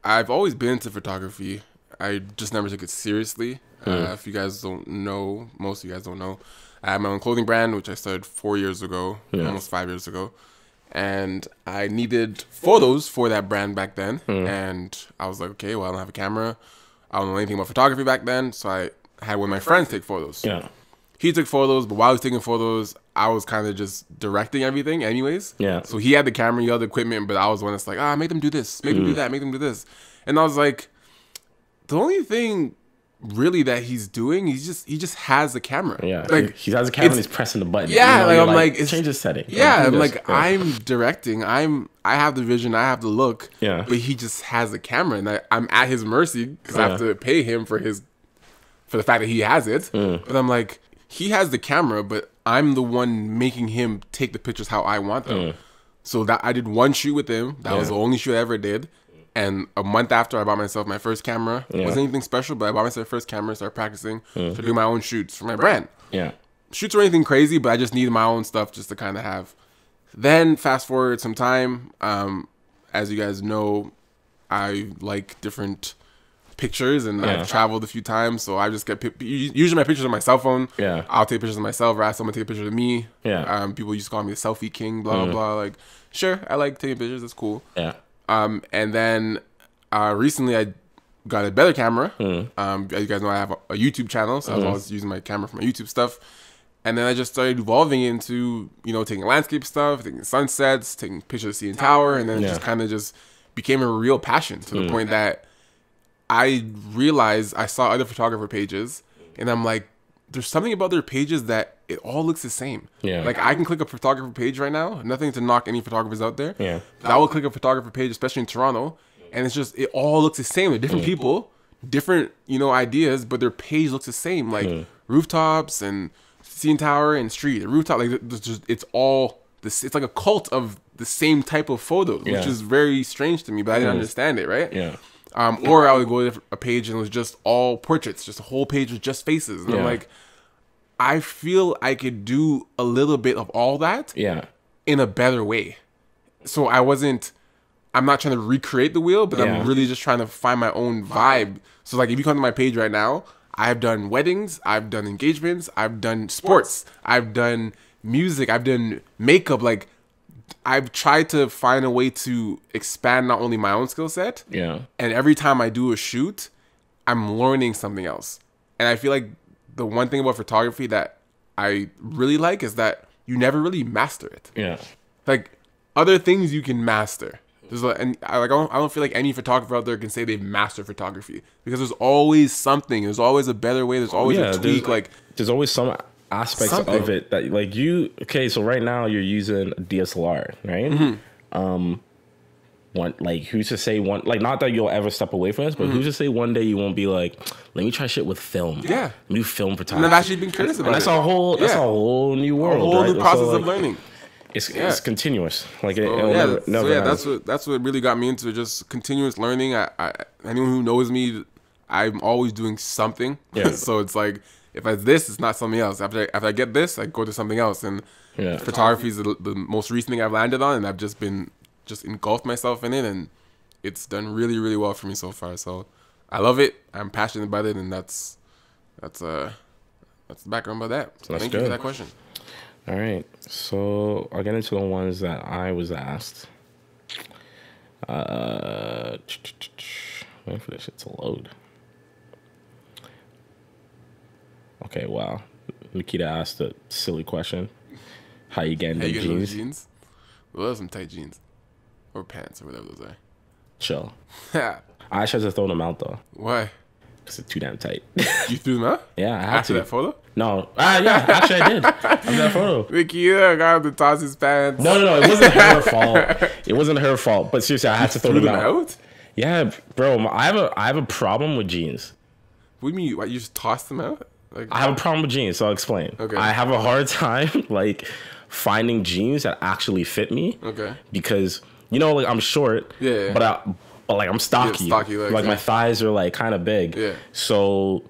S4: I've always been into photography. I just never took it seriously. If you guys don't know, most of you guys don't know, I have my own clothing brand, which I started 4 years ago, almost 5 years ago. And I needed photos for that brand back then. And I was like, okay, well, I don't have a camera. I don't know anything about photography back then. So I had one of my friends take photos. Yeah. He took photos, but while he was taking photos, I was kind of just directing everything anyways. Yeah. So he had the camera, he had the equipment, but I was the one that's like, make them do this, make them do that, make them do this. And I was like, the only thing really that he's doing, he just has the camera. Yeah. Like
S3: he has a camera and he's pressing the button.
S4: Yeah,
S3: you know,
S4: I'm like
S3: change the setting.
S4: Yeah, I'm like I'm directing. I have the vision, I have the look. Yeah. But he just has the camera and I'm at his mercy because I have to pay him for the fact that he has it. But I'm like, he has the camera, but I'm the one making him take the pictures how I want them. So that I did one shoot with him. That was the only shoot I ever did. And a month after, I bought myself my first camera. It wasn't anything special, but I bought myself my first camera, started practicing to do my own shoots for my brand. Yeah. Shoots were anything crazy, but I just needed my own stuff just to kind of have. Then fast forward some time. As you guys know, I like different pictures and I've traveled a few times, so I just get usually my pictures on my cell phone. Yeah, I'll take pictures of myself or ask someone to take a picture of me. Yeah, people used to call me the selfie king, blah blah blah. Like, sure, I like taking pictures, that's cool. Yeah. And then recently I got a better camera. As you guys know, I have a YouTube channel, so I was always using my camera for my YouTube stuff. And then I just started evolving into, taking landscape stuff, taking sunsets, taking pictures of the CN Tower, and then just kind of just became a real passion to the point that I realized I saw other photographer pages and I'm like, there's something about their pages that it all looks the same. Yeah. Like I can click a photographer page right now, nothing to knock any photographers out there. Yeah. But I will click a photographer page, especially in Toronto, and it's just, it all looks the same. They're different people, different, ideas, but their page looks the same. Like rooftops and CN Tower and street, rooftop, like it's all this. It's like a cult of the same type of photos, which is very strange to me, but I didn't understand it, right? Yeah. Or I would go to a page and it was just all portraits, just a whole page with just faces. And I'm like, I feel I could do a little bit of all that in a better way. So I'm not trying to recreate the wheel, but I'm really just trying to find my own vibe. So like if you come to my page right now, I've done weddings, I've done engagements, I've done sports, I've done music, I've done makeup, like I've tried to find a way to expand not only my own skill set, and every time I do a shoot, I'm learning something else. And I feel like the one thing about photography that I really like is that you never really master it. Yeah. Like other things you can master. There's I don't feel like any photographer out there can say they've mastered photography, because there's always something. There's always a better way. There's always a tweak.
S3: There's always some aspects of it that like you. Okay, so right now you're using a DSLR, right? Who's to say one, like, not that you'll ever step away from this, but who's to say one day you won't be like, let me try shit with film.
S4: Yeah.
S3: Let me do film photography.
S4: And I've actually been curious about
S3: it. That's a whole new world.
S4: A whole new process of learning.
S3: It's continuous. Like
S4: that's what really got me into just continuous learning. Anyone who knows me, I'm always doing something. Yeah. So it's like, if it's this, it's not something else. After I get this, I go to something else. And photography is the most recent thing I've landed on, and I've just engulfed myself in it, and it's done really, really well for me so far. So I love it. I'm passionate about it, and that's the background about that. So thank you for that question.
S3: All right, so I'll get into the ones that I was asked. Waiting for this shit to load. Okay, wow. Nikita asked a silly question. How you getting the jeans?
S4: Well, those are some tight jeans. Or pants, or whatever those are.
S3: Chill. I actually had to throw them out, though.
S4: Why?
S3: Because they're too damn tight.
S4: You threw them out?
S3: Yeah, I had
S4: After
S3: to.
S4: that photo?
S3: No. Yeah, actually I did. After that photo.
S4: Nikita got to toss his pants.
S3: No. It wasn't her fault. It wasn't her fault. But seriously, I had to throw them out. Yeah, bro. I have a problem with jeans.
S4: What do you mean? What, you just toss them out? Like,
S3: I have a problem with jeans, so I'll explain. Okay. I have a hard time, like, finding jeans that actually fit me. Okay. Because, like, I'm short. Yeah. But like, I'm stocky. Stocky legs, like, my thighs are, like, kind of big. Yeah. So,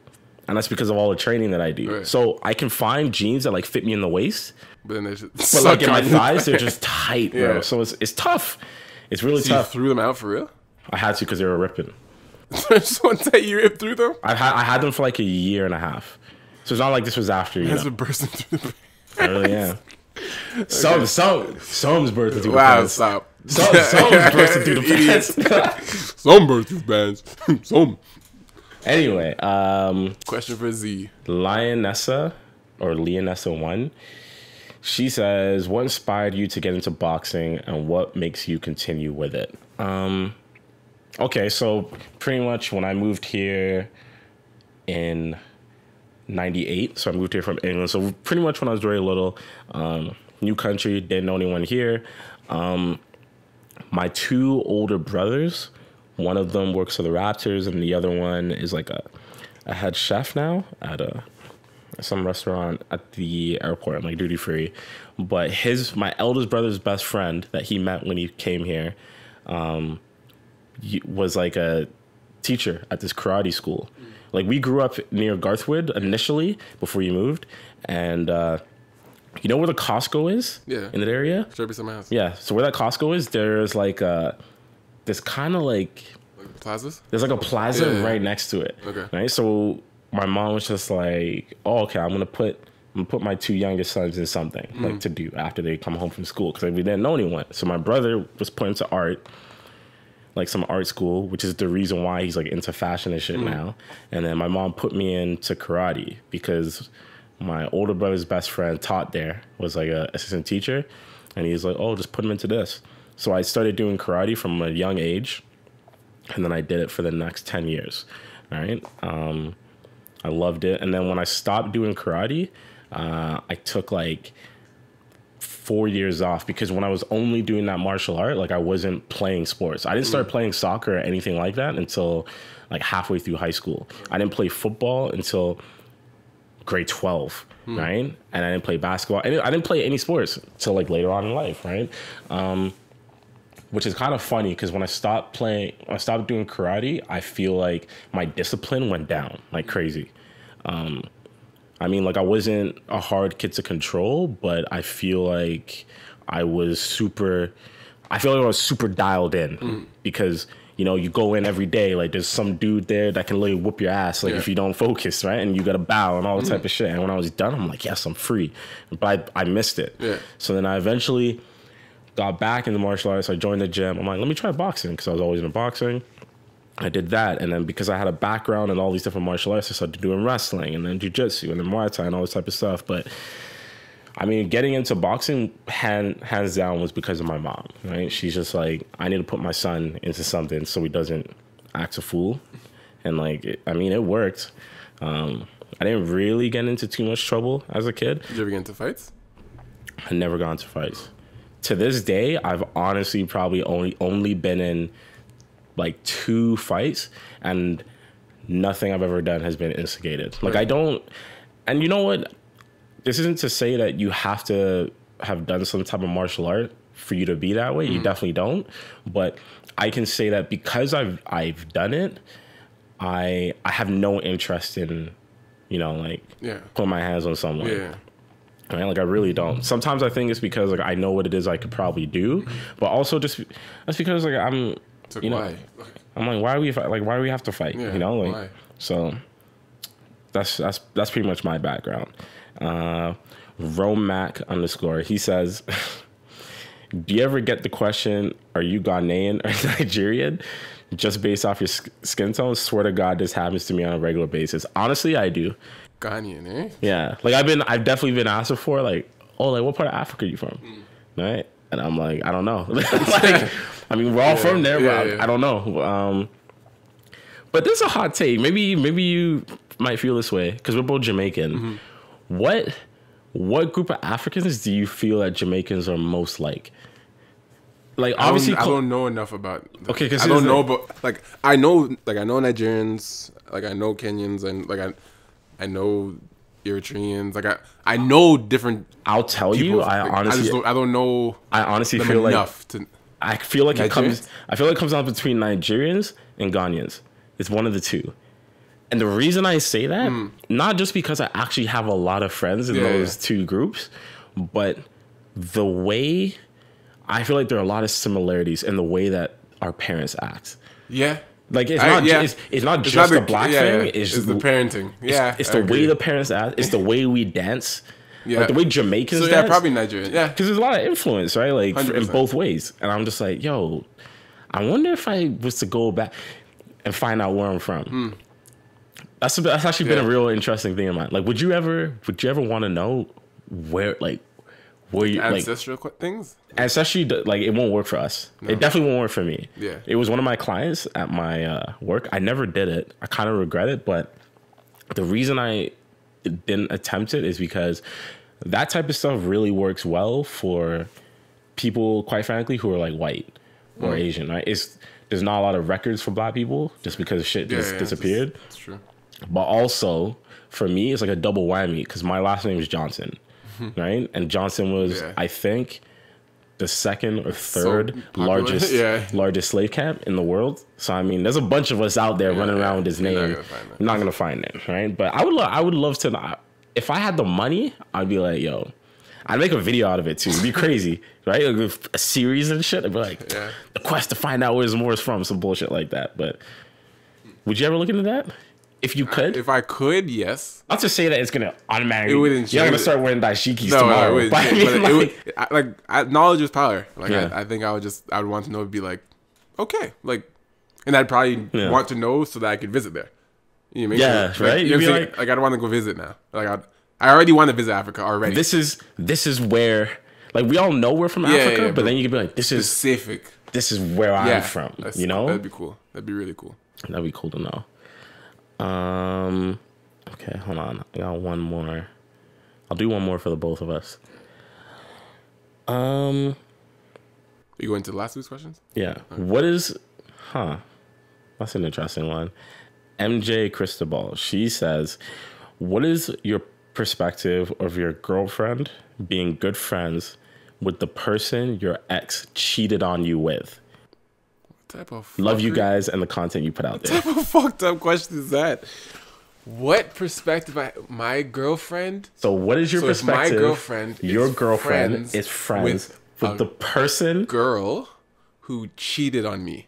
S3: and that's because of all the training that I do. Right. So I can find jeans that, like, fit me in the waist. But then but like, in my thighs, they're just tight, bro. Yeah. So it's tough. It's really tough.
S4: You threw them out for real?
S3: I had to, because they were ripping.
S4: So that you ripped through them?
S3: I had them for like a year and a half. So it's not like this was after,
S4: That's a bursting through the pants.
S3: I really am. Some's bursting through the pants.
S4: Wow, stop.
S3: Some's bursting through the pants.
S4: Some bursting through the pants. Some.
S3: Anyway,
S4: question for Z.
S3: Leonessa 1. She says, what inspired you to get into boxing, and what makes you continue with it? Okay, so pretty much when I moved here in 98, so I moved here from England. So pretty much when I was very little, new country, didn't know anyone here. My two older brothers, one of them works for the Raptors, and the other one is like a head chef now at some restaurant at the airport, like duty free. But my eldest brother's best friend that he met when he came here, was like a teacher at this karate school. Like, we grew up near Garthwood initially before you moved, and you know where the Costco is? Yeah. In that area?
S4: Should be some house.
S3: Yeah. So where that Costco is, there's like this kind of like
S4: plazas.
S3: There's like a plaza right next to it. Okay. Right. So my mom was just like, "Oh, okay, I'm gonna put my two youngest sons in something like to do after they come home from school, because we didn't know anyone." So my brother was put into art. Like some art school, which is the reason why he's like into fashion and shit now. And then my mom put me into karate because my older brother's best friend taught there, was like an assistant teacher. And he's like, oh, just put him into this. So I started doing karate from a young age. And then I did it for the next 10 years. All right. I loved it. And then when I stopped doing karate, I took like 4 years off, because when I was only doing that martial art, like, I wasn't playing sports. I didn't start playing soccer or anything like that until like halfway through high school. I didn't play football until grade 12, right? And I didn't play basketball. I didn't play any sports until like later on in life, right? Which is kind of funny, because when I stopped doing karate, I feel like my discipline went down like crazy. I mean, like, I wasn't a hard kid to control, but I feel like I was super dialed in because, you go in every day, like, there's some dude there that can literally whoop your ass, like, if you don't focus, right? And you got to bow and all that type of shit. And when I was done, I'm like, yes, I'm free. But I missed it. Yeah. So then I eventually got back into martial arts. I joined the gym. I'm like, let me try boxing, because I was always into boxing. I did that, and then because I had a background in all these different martial arts, I started doing wrestling, and then jiu-jitsu, and then Muay Thai, and all this type of stuff. But I mean, getting into boxing hands down was because of my mom, right? She's just like, I need to put my son into something so he doesn't act a fool. And like, it worked. I didn't really get into too much trouble as a kid.
S4: Did you ever get into fights?
S3: I never got into fights. To this day, I've honestly probably only been in like 2 fights, and nothing I've ever done has been instigated. Like I don't, and you know what? This isn't to say that you have to have done some type of martial art for you to be that way. You definitely don't. But I can say that because I've done it, I have no interest in, like putting my hands on someone. Yeah. Right? Like I really don't. Sometimes I think it's because like I know what it is I could probably do, but also just that's because like I'm,
S4: why?
S3: I'm like, why do we have to fight?
S4: Yeah, why?
S3: So that's pretty much my background. Romac _ he says, do you ever get the question, are you Ghanaian or Nigerian? Just based off your skin tone? Swear to God, this happens to me on a regular basis. Honestly, I do.
S4: Ghanaian, eh?
S3: Yeah. Like I've definitely been asked before, like, oh, like what part of Africa are you from? Right? And I'm like, I don't know. Like, I mean, we're all from there, but I don't know. But this is a hot take. Maybe you might feel this way because we're both Jamaican. What group of Africans do you feel that Jamaicans are most like? Like obviously,
S4: I don't know enough about.
S3: Okay, because
S4: I don't know, but like I know Nigerians, like I know Kenyans, and like I know Eritreans. Like I know different.
S3: I'll tell
S4: people.
S3: you,
S4: I don't know.
S3: I honestly feel
S4: enough
S3: like I feel like it comes out between Nigerians and Ghanaians. It's one of the two. And the reason I say that, not just because I actually have a lot of friends in those two groups, but the way I feel like there are a lot of similarities in the way that our parents act. Yeah. Like it's not just a black thing.
S4: Yeah. It's the parenting. Yeah.
S3: It's the way the parents act. It's the way we dance. Yeah. Like the way Jamaicans dance.
S4: Probably Nigerian. Yeah.
S3: Because there's a lot of influence, right? Like
S4: 100%.
S3: In both ways. And I'm just like, yo, I wonder if I was to go back and find out where I'm from. That's actually been a real interesting thing in mind. Like, would you ever want to know where you
S4: ancestral things?
S3: Ancestry, like, it won't work for us. No. It definitely won't work for me. Yeah, it was one of my clients at my work. I never did it. I kind of regret it, but the reason I didn't attempt it is because that type of stuff really works well for people, quite frankly, who are like white or Asian. Right? There's not a lot of records for black people just because shit just disappeared.
S4: That's true.
S3: But also, for me, it's like a double whammy because my last name is Johnson, right? And Johnson was, I think, the second or third largest slave camp in the world. So, I mean, there's a bunch of us out there running around with his name. You're not going to find it, right? But I would love to know. If I had the money, I'd be like, yo, I'd make a video out of it, too. It'd be crazy, right? Like a series and shit. I'd be like, the quest to find out where Moore's from, some bullshit like that. But would you ever look into that? If you could?
S4: If I could, yes.
S3: Not to say that it's going to automatically... You're going to start wearing dashikis tomorrow.
S4: Knowledge is power. Like, I think I would want to know, be like, okay. Like, and I'd probably want to know so that I could visit there. You know what I mean?
S3: Right?
S4: You'd be like, I don't want to go visit now. Like, I already want to visit Africa already.
S3: This is where... Like, we all know we're from Africa, but then you could be like, this is...
S4: Specific.
S3: This is where I'm from, you know?
S4: That'd be cool. That'd be really cool.
S3: That'd be cool to know. Okay, hold on. I got one more. I'll do one more for the both of us.
S4: Are you going to the last 2 questions?
S3: Yeah. Okay. What is... That's an interesting one. MJ Cristobal. She says, what is your perspective of your girlfriend being good friends with the person your ex cheated on you with?
S4: Type of
S3: love you guys and the content you put out there.
S4: What type of fucked up question is that? What perspective? My girlfriend.
S3: So what is your perspective?
S4: My girlfriend.
S3: Your girlfriend is friends with the person
S4: girl who cheated on me,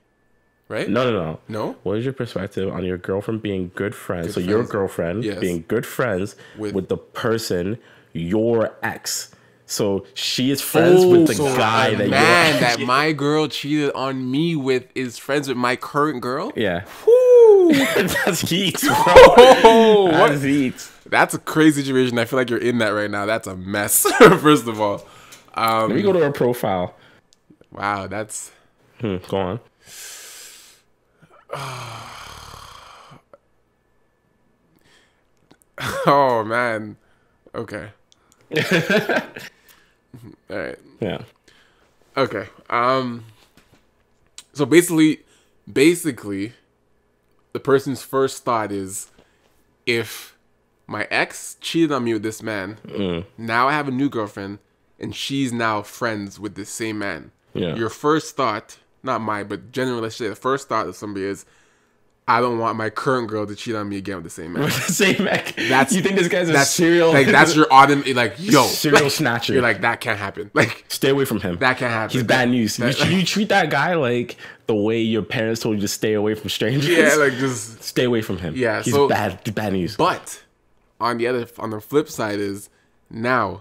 S4: right?
S3: No. What is your perspective on your girlfriend being good friends? Your girlfriend being good friends with the person your ex. So she is friends with the guy that
S4: that my girl cheated on me with is friends with my current girl?
S3: Yeah.
S4: Woo! Woo!
S3: That's heat, bro.
S4: Oh,
S3: That's heat.
S4: That's a crazy situation. I feel like you're in that right now. That's a mess. First of all,
S3: Let me go to her profile.
S4: wow, that's.
S3: Go on.
S4: Oh man. Okay. All right.
S3: Yeah.
S4: Okay. So basically, the person's first thought is, if my ex cheated on me with this man, now I have a new girlfriend, and she's now friends with this same man.
S3: Yeah.
S4: Your first thought, not mine, but generally, let's say the first thought of somebody is, I don't want my current girl to cheat on me again with the same man.
S3: With the same man.
S4: That's,
S3: you think this guy's a
S4: that's
S3: serial?
S4: Like that's your automatic, like yo,
S3: serial
S4: like,
S3: snatcher.
S4: You're like, that can't happen. Like,
S3: stay away from him.
S4: that can't happen.
S3: He's bad news. You treat that guy like the way your parents told you to stay away from strangers.
S4: Yeah, like just
S3: stay away from him.
S4: Yeah,
S3: he's
S4: so
S3: bad news.
S4: But on the flip side is, now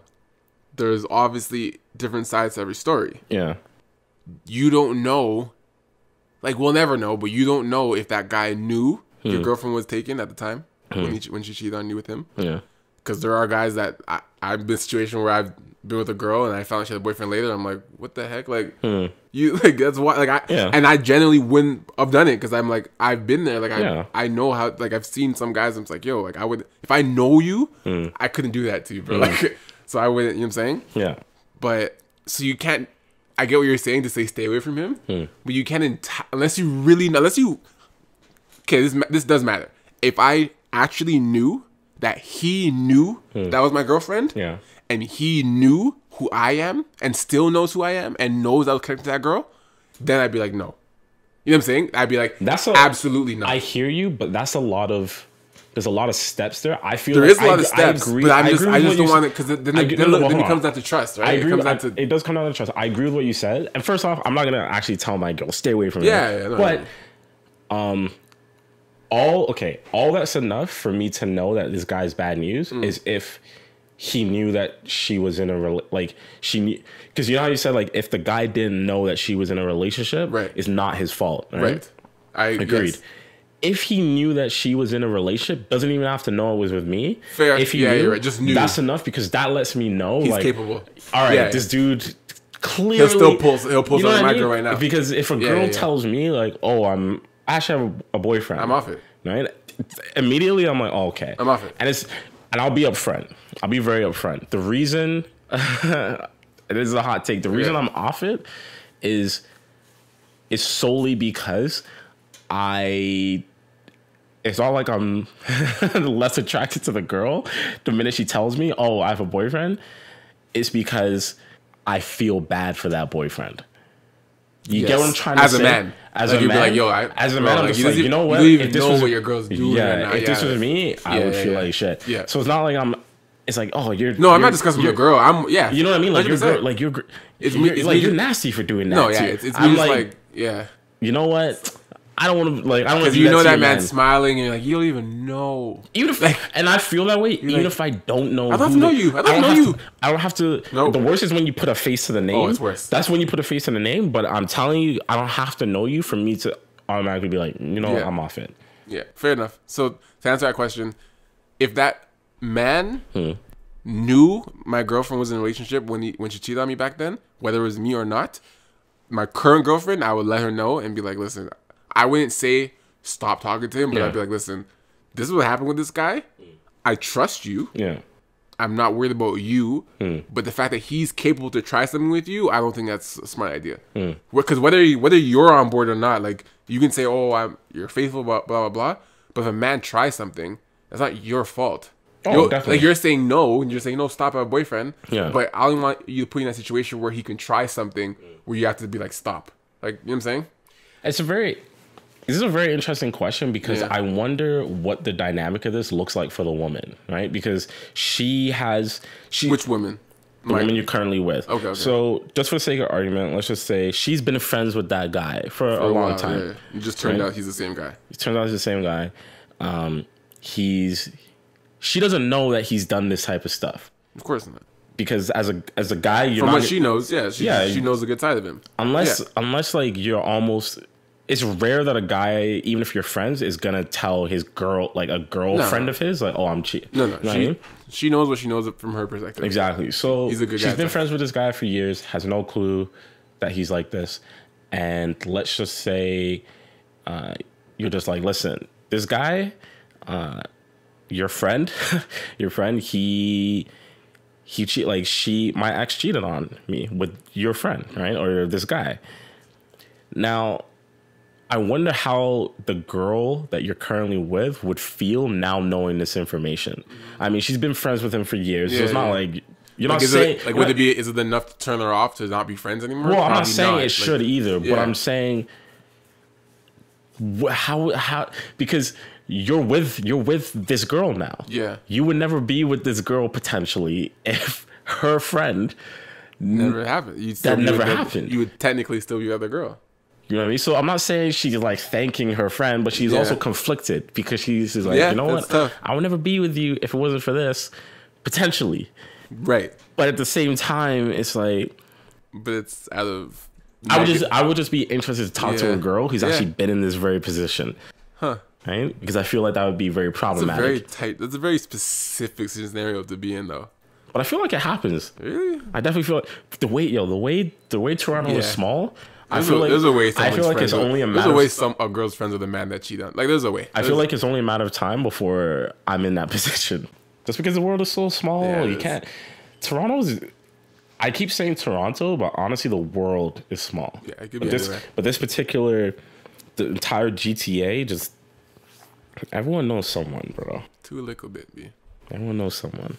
S4: there's obviously different sides to every story.
S3: Yeah.
S4: You don't know, like we'll never know, but you don't know if that guy knew your girlfriend was taken at the time when she cheated on you with him.
S3: Yeah.
S4: Because there are guys that I've been in a situation where I've been with a girl and I found out she had a boyfriend later. I'm like, what the heck? Like, you, like, that's why, like, and I genuinely wouldn't have done it because I'm like, I've been there. Like, I know how, like, I've seen some guys. I'm like, yo, like, I would, if I know you, I couldn't do that to you, bro. Like, so I wouldn't, you know what I'm saying?
S3: Yeah.
S4: But, so you can't, I get what you're saying to say stay away from him, but you can't, unless you really know, okay, this does matter. If I actually knew that he knew that was my girlfriend, and he knew who I am and still knows who I am and knows I was connected to that girl, then I'd be like, no. You know what I'm saying? I'd be like, absolutely not.
S3: I hear you, but there's a lot of steps there. I feel
S4: there
S3: like
S4: is a lot of steps,
S3: I agree.
S4: But I just don't want it because then it comes down to trust, right?
S3: It does come down to trust. I agree with what you said. And first off, I'm not gonna actually tell my girl stay away from him. But all that's enough for me to know that this guy's bad news is if he knew that she was in she knew, because you know how you said, like, if the guy didn't know that she was in a relationship, it's not his fault, right?
S4: I
S3: agreed. Yes. If he knew that she was in a relationship, doesn't even have to know it was with me.
S4: Fair.
S3: If he knew,
S4: you're right. Just knew.
S3: That's enough, because that lets me know
S4: he's
S3: like,
S4: capable.
S3: All right, this dude clearly
S4: he'll pull something my girl right now.
S3: Because if a girl tells me like, oh, I actually have a boyfriend,
S4: I'm off it.
S3: Right? Immediately, I'm like, oh, okay,
S4: I'm off it,
S3: and I'll be upfront. I'll be very upfront. The reason, this is a hot take. The reason I'm off it is solely because it's not like I'm less attracted to the girl the minute she tells me, oh, I have a boyfriend. It's because I feel bad for that boyfriend. You get what I'm trying to say? As a man,
S4: like, yo,
S3: as a man, I'm just like, you know what?
S4: You don't even know what your girl's doing right now.
S3: If this was me, I would feel like shit. Yeah. So it's not like it's like, oh, I'm
S4: not discussing your girl. You know
S3: what I mean? Like, you're nasty for doing that. No, yeah.
S4: It's me like,
S3: you know what? I don't want to, like, I don't want to.
S4: You know that man smiling and you're like, you don't even know.
S3: Even if, and I feel that way, even if I don't know.
S4: I don't know you. I
S3: don't have to. Nope. The worst is when you put a face to the name.
S4: Oh, it's worse.
S3: That's when you put a face to the name. But I'm telling you, I don't have to know you for me to automatically be like, I'm off it.
S4: Yeah, fair enough. So to answer that question, if that man knew my girlfriend was in a relationship when she cheated on me back then, whether it was me or not, my current girlfriend, I would let her know and be like, listen, I wouldn't say stop talking to him, but I'd be like, listen, this is what happened with this guy. I trust you.
S3: Yeah.
S4: I'm not worried about you. But the fact that he's capable to try something with you, I don't think that's a smart idea. Because whether you're on board or not, like, you can say, oh, you're faithful, blah, blah, blah. But if a man tries something, that's not your fault.
S3: Oh, definitely.
S4: Like, you're saying no, and you're saying, no, stop, I have a boyfriend.
S3: Yeah.
S4: But I don't want you to put in a situation where he can try something where you have to be like, stop. Like, you know what I'm saying?
S3: This is a very interesting question, because I wonder what the dynamic of this looks like for the woman, right? Because which woman? The woman you're currently with. Okay. So just for the sake of argument, let's just say she's been friends with that guy for a long time.
S4: Yeah. It just turned out he's the same guy.
S3: It turns out he's the same guy. She doesn't know that he's done this type of stuff.
S4: Of course not.
S3: Because as a guy,
S4: from what she knows, she knows a good side of him.
S3: Unless like you're almost it's rare that a guy, even if you're friends, is gonna tell his girl, like a girlfriend of his, like, oh, I'm cheating.
S4: No.
S3: You know what I mean?
S4: She knows what she knows from her perspective.
S3: Exactly. So
S4: he's a good
S3: she's
S4: guy
S3: been friends with this guy for years, has no clue that he's like this. And let's just say you're just like, listen, this guy, your friend, he cheated. Like my ex cheated on me with your friend, right? Or this guy. Now, I wonder how the girl that you're currently with would feel now knowing this information. I mean, she's been friends with him for years, so it's not like you're not saying
S4: is it enough to turn her off to not be friends anymore?
S3: Well, I'm
S4: Probably
S3: not saying
S4: not.
S3: it should either, but I'm saying how because you're with this girl now.
S4: Yeah,
S3: you would never be with this girl potentially if her friend
S4: never happened. You would technically still be with the girl.
S3: You know what I mean? So I'm not saying she's like thanking her friend, but she's also conflicted because she's like, you know what?
S4: Tough.
S3: I would never be with you if it wasn't for this, potentially.
S4: Right.
S3: But at the same time, it's like,
S4: but it's out of.
S3: I would just be interested to talk to a girl who's actually been in this very position, right? Because I feel like that would be very problematic.
S4: That's a very specific scenario to be in, though.
S3: But I feel like it happens.
S4: Really?
S3: I definitely feel like the way Toronto is small.
S4: I feel like
S3: it's only a matter.
S4: There's a way a girl's friends with a man that cheat on. Like, there's a way.
S3: I feel like it's only a matter of time before I'm in that position. Just because the world is so small, you can't. I keep saying Toronto, but honestly, the world is small. Yeah, it could be but this particular, the entire GTA, just everyone knows someone, bro.
S4: Too a little bit, B.
S3: Everyone knows someone.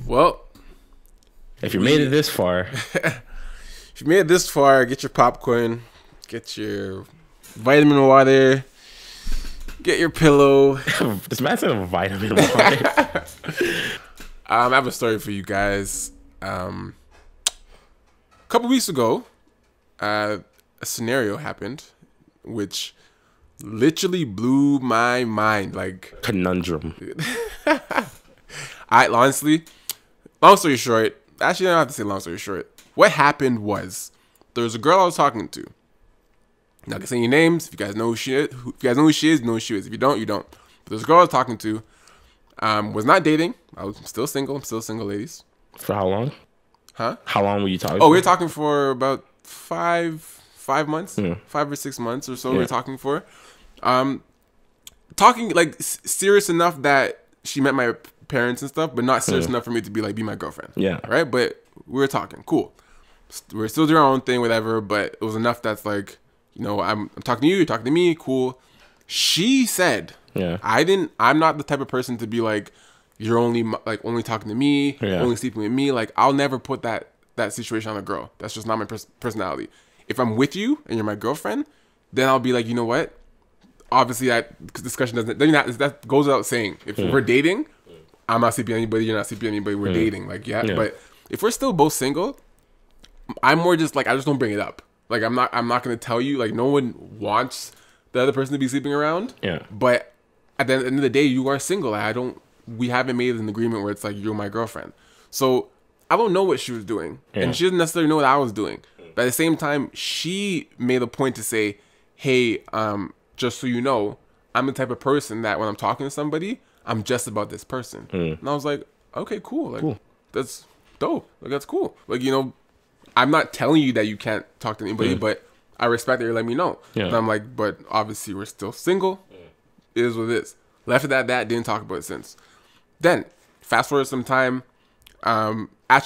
S4: Well,
S3: if you made it this far.
S4: If you made it this far, get your popcorn, get your vitamin water, get your pillow.
S3: This man said a vitamin water.
S4: I have a story for you guys. A couple weeks ago, a scenario happened which literally blew my mind. Like,
S3: conundrum.
S4: Honestly, long story short, actually, I don't have to say long story short. What happened was there was a girl I was talking to. Not gonna say any names. If you guys know who she is, you know who she is. If you don't, you don't. But there's a girl I was talking to. Was not dating. I was still single. I'm still single, ladies.
S3: For how long?
S4: Huh?
S3: How long were you talking?
S4: Oh, we were talking for about five months, 5 or 6 months or so. We were talking for, talking like serious enough that she met my parents and stuff, but not serious enough for me to be my girlfriend. Yeah. Right. But we were talking. Cool. We're still doing our own thing, whatever. But it was enough that's like, you know, I'm talking to you. You're talking to me. Cool. She said, I'm not the type of person to be like, you're only talking to me, only sleeping with me. Like, I'll never put that situation on a girl. That's just not my personality. If I'm with you and you're my girlfriend, then I'll be like, you know what? Obviously, that discussion that goes without saying. If we're dating, I'm not sleeping with anybody. You're not sleeping with anybody. We're dating. Like, but if we're still both single, I'm more just like, I just don't bring it up. Like, I'm not going to tell you. Like, no one wants the other person to be sleeping around. Yeah. But at the end of the day, you are single. Like, we haven't made an agreement where it's like, you're my girlfriend. So I don't know what she was doing. And she doesn't necessarily know what I was doing. But at the same time, she made a point to say, hey, just so you know, I'm the type of person that when I'm talking to somebody, I'm just about this person. And I was like, okay, cool. Like, that's dope. Like, that's cool. Like, you know, I'm not telling you that you can't talk to anybody, but I respect that you're letting me know. And I'm like, but obviously we're still single. It is what it is. Left it at that. Didn't talk about it since. Then, fast forward some time. Back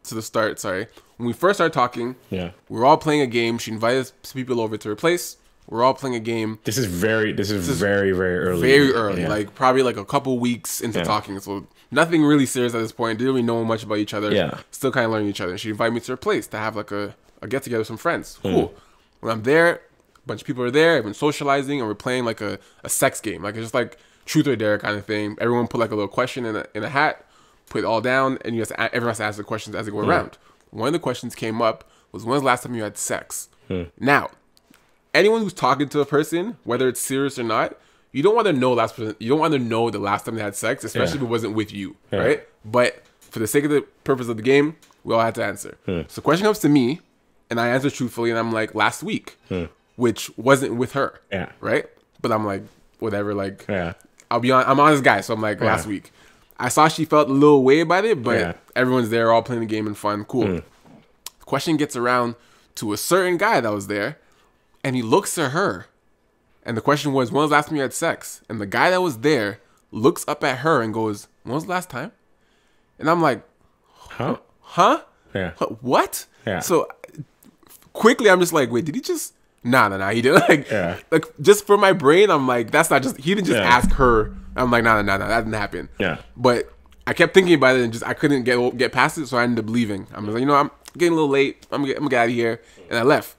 S4: to the start. Sorry. When we first started talking, we were all playing a game. She invited some people over to her place. We're all playing a game.
S3: This is very very early.
S4: Very early. Like, probably like a couple weeks into talking. So nothing really serious at this point. Didn't really know much about each other. Still kind of learning each other. And she invited me to her place to have like a get together with some friends. Cool. When I'm there, a bunch of people are there. I've been socializing, and we're playing like a sex game. Like, it's just like truth or dare kind of thing. Everyone put like a little question in a hat, put it all down, and everyone has to ask the questions as they go around. One of the questions came up was, when's the last time you had sex? Now, anyone who's talking to a person, whether it's serious or not, you don't want to know the last time they had sex, especially if it wasn't with you, right? But for the sake of the purpose of the game, we all had to answer. So the question comes to me, And I answered truthfully, and I'm like, last week, which wasn't with her.
S3: Yeah.
S4: Right? But I'm like, whatever, like,
S3: Yeah.
S4: I'm on this guy, so I'm like, last week. I saw she felt a little way about it, but everyone's there, all playing the game and fun. Cool. The question gets around to a certain guy that was there, and he looks at her. And the question was, when was the last time you had sex? And the guy that was there looks up at her and goes, when was the last time? And I'm like, huh?
S3: Yeah.
S4: What?
S3: Yeah.
S4: So quickly, I'm just like, wait, did he just... Nah, he didn't. Like, just for my brain, I'm like, that's not just... He didn't just ask her. I'm like, nah, that didn't happen.
S3: Yeah.
S4: But I kept thinking about it and just, I couldn't get past it, so I ended up leaving. I'm like, I'm getting a little late. I'm gonna get out of here. And I left.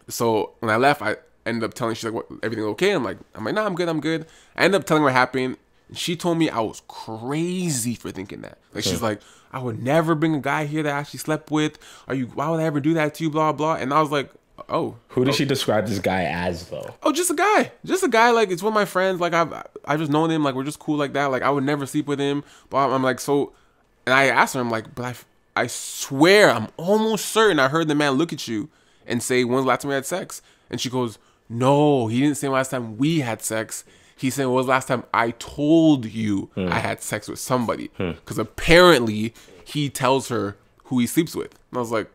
S4: So when I left, I ended up telling, she's like, what, everything okay? I'm like, nah, I'm good. I ended up telling her what happened. And she told me I was crazy for thinking that. Like, she's like, I would never bring a guy here that I actually slept with. Why would I ever do that to you? Blah, blah. And I was like, oh.
S3: Who did she describe this guy as, though?
S4: Oh, just a guy. Like, it's one of my friends. Like, I just known him. Like, we're just cool like that. Like, I would never sleep with him. But I'm like, so, and I asked her, I'm like, but I swear, I'm almost certain I heard the man look at you and say, when's the last time we had sex? And she goes, no, he didn't say last time we had sex. He said, when was the last time I told you I had sex with somebody? Because apparently he tells her who he sleeps with. And I was like,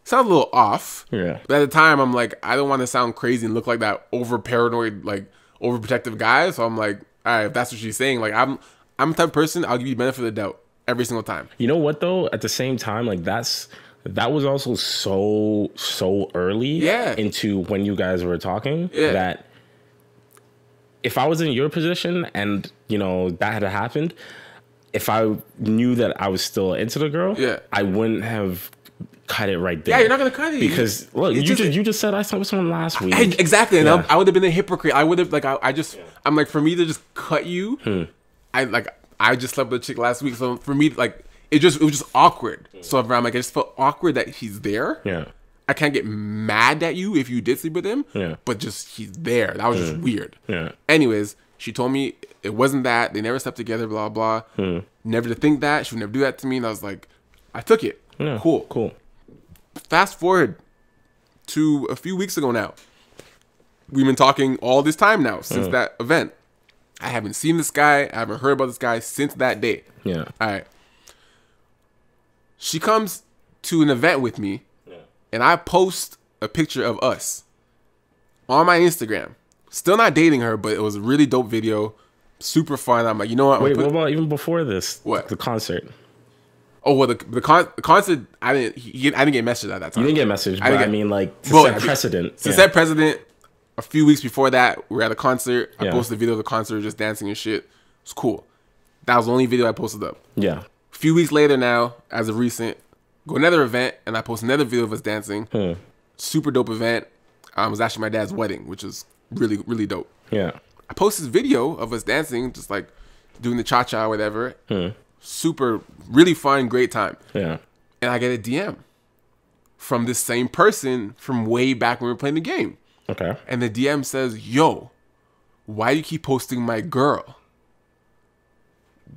S4: sounds a little off. Yeah. But at the time, I'm like, I don't want to sound crazy and look like that over paranoid, like overprotective guy. So I'm like, all right, if that's what she's saying, like I'm the type of person, I'll give you the benefit of the doubt every single time.
S3: You know what though? At the same time, like that was also so early into when you guys were talking that if I was in your position and that had happened, if I knew that I was still into the girl, I wouldn't have cut it right there.
S4: Yeah, you're not gonna cut it
S3: because look, you just said I slept with someone last week.
S4: Exactly, and I would have been a hypocrite. I would have I'm like, for me to just cut you, I just slept with a chick last week, so for me, like, it was just awkward. So I'm like, I just felt awkward that he's there. Yeah, I can't get mad at you if you did sleep with him. Yeah, but just he's there. That was just weird. Yeah. Anyways, she told me it wasn't that. They never slept together. Blah blah. Never to think that she would never do that to me. And I was like, I took it. Yeah, cool. Fast forward to a few weeks ago now. We've been talking all this time now since that event. I haven't seen this guy. I haven't heard about this guy since that day. Yeah. All right. She comes to an event with me, and I post a picture of us on my Instagram. Still not dating her, but it was a really dope video. Super fun. I'm like, you know what?
S3: Wait, what about even before this?
S4: What?
S3: The concert.
S4: Oh, well, the concert, I didn't get messaged at that time.
S3: You didn't get messaged, but I mean, like, to set precedent.
S4: To set precedent, a few weeks before that, we were at a concert. I posted a video of the concert, just dancing and shit. It was cool. That was the only video I posted up. Yeah. A few weeks later now, as of recent, go to another event, and I post another video of us dancing. Super dope event. It was actually my dad's wedding, which is really, really dope. Yeah. I posted this video of us dancing, just like doing the cha-cha or whatever. Super, really fun, great time. Yeah. And I get a DM from this same person from way back when we were playing the game. Okay. And the DM says, yo, why do you keep posting my girl?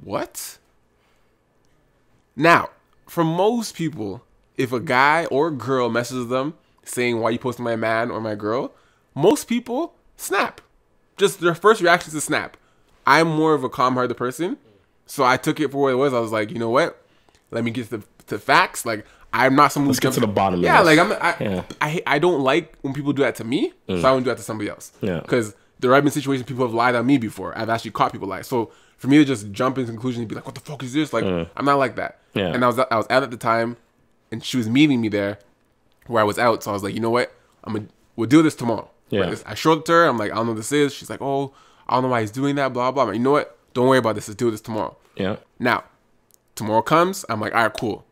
S4: What? Now, for most people, if a guy or a girl messages them saying, why are you posting my man or my girl? Most people snap. Just their first reaction is to snap. I'm more of a calm-hearted person. So I took it for what it was. I was like, you know what? Let me get to facts. Like, I'm not someone.
S3: Let's get to the bottom of
S4: this. I don't like when people do that to me, so I won't do that to somebody else. Yeah. Because there have been situations people have lied on me before. I've actually caught people lie. So for me to just jump in conclusions and be like, what the fuck is this? Like, I'm not like that. Yeah. And I was out at the time, and she was meeting me there where I was out. So I was like, you know what? We'll do this tomorrow. Yeah. Right? I showed it to her. I'm like, I don't know what this is. She's like, oh, I don't know why he's doing that, blah, blah. I'm like, you know what? Don't worry about this. Let's do this tomorrow. Yeah. Now, tomorrow comes. I'm like, all right, cool.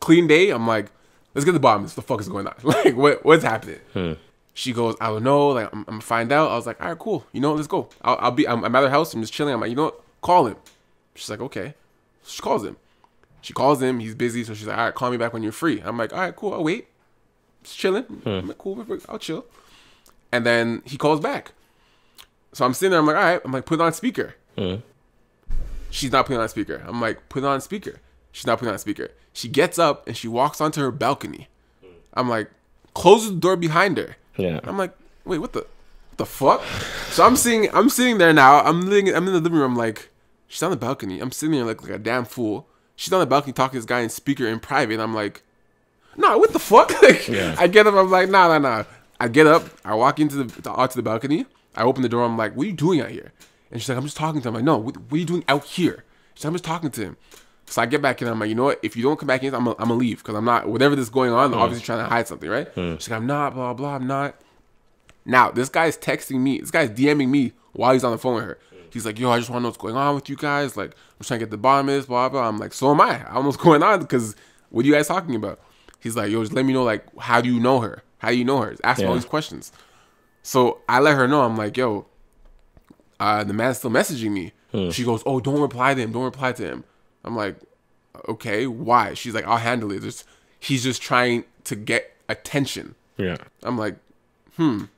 S4: Clean day. I'm like, let's get to the bottom. What the fuck is going on? Like, what's happening? She goes, I don't know. Like, I'm gonna find out. I was like, all right, cool. You know, let's go. I'm at her house. I'm just chilling. I'm like, you know what? Call him. She's like, okay. She calls him. He's busy. So she's like, all right, call me back when you're free. I'm like, all right, cool. I'll wait. Just chilling. I'm like, cool. I'll chill. And then he calls back. So I'm sitting there. I'm like, all right. I'm like, put it on speaker. She's not putting on speaker. I'm like, put it on speaker. She's not putting on speaker. She gets up and she walks onto her balcony. I'm like, closes the door behind her.
S3: Yeah.
S4: I'm like, wait, what the fuck? So I'm sitting there now. I'm in the living room. I'm like, she's on the balcony. I'm sitting there like a damn fool. She's on the balcony talking to this guy in speaker in private. And I'm like, nah, what the fuck? Like, I get up. I'm like, nah. I get up. I walk out to the balcony. I open the door. I'm like, what are you doing out here? And she's like, I'm just talking to him. I'm like, no, what are you doing out here? She's like, I'm just talking to him. So I get back in. I'm like, you know what? If you don't come back in, I'm gonna leave because I'm not. Whatever this is going on, they're obviously trying to hide something, right? She's like, I'm not. Blah blah. I'm not. Now this guy's texting me. This guy's DMing me while he's on the phone with her. He's like, yo, I just want to know what's going on with you guys. Like, I'm trying to get to the bottom of this. Blah blah. I'm like, so am I. I don't know what's going on because what are you guys talking about? He's like, yo, just let me know. Like, how do you know her? How do you know her? He's asking all these questions. So I let her know. I'm like, yo, the man's still messaging me. She goes, oh, don't reply to him. Don't reply to him. I'm like, okay, why? She's like, I'll handle it. He's just trying to get attention. Yeah. I'm like,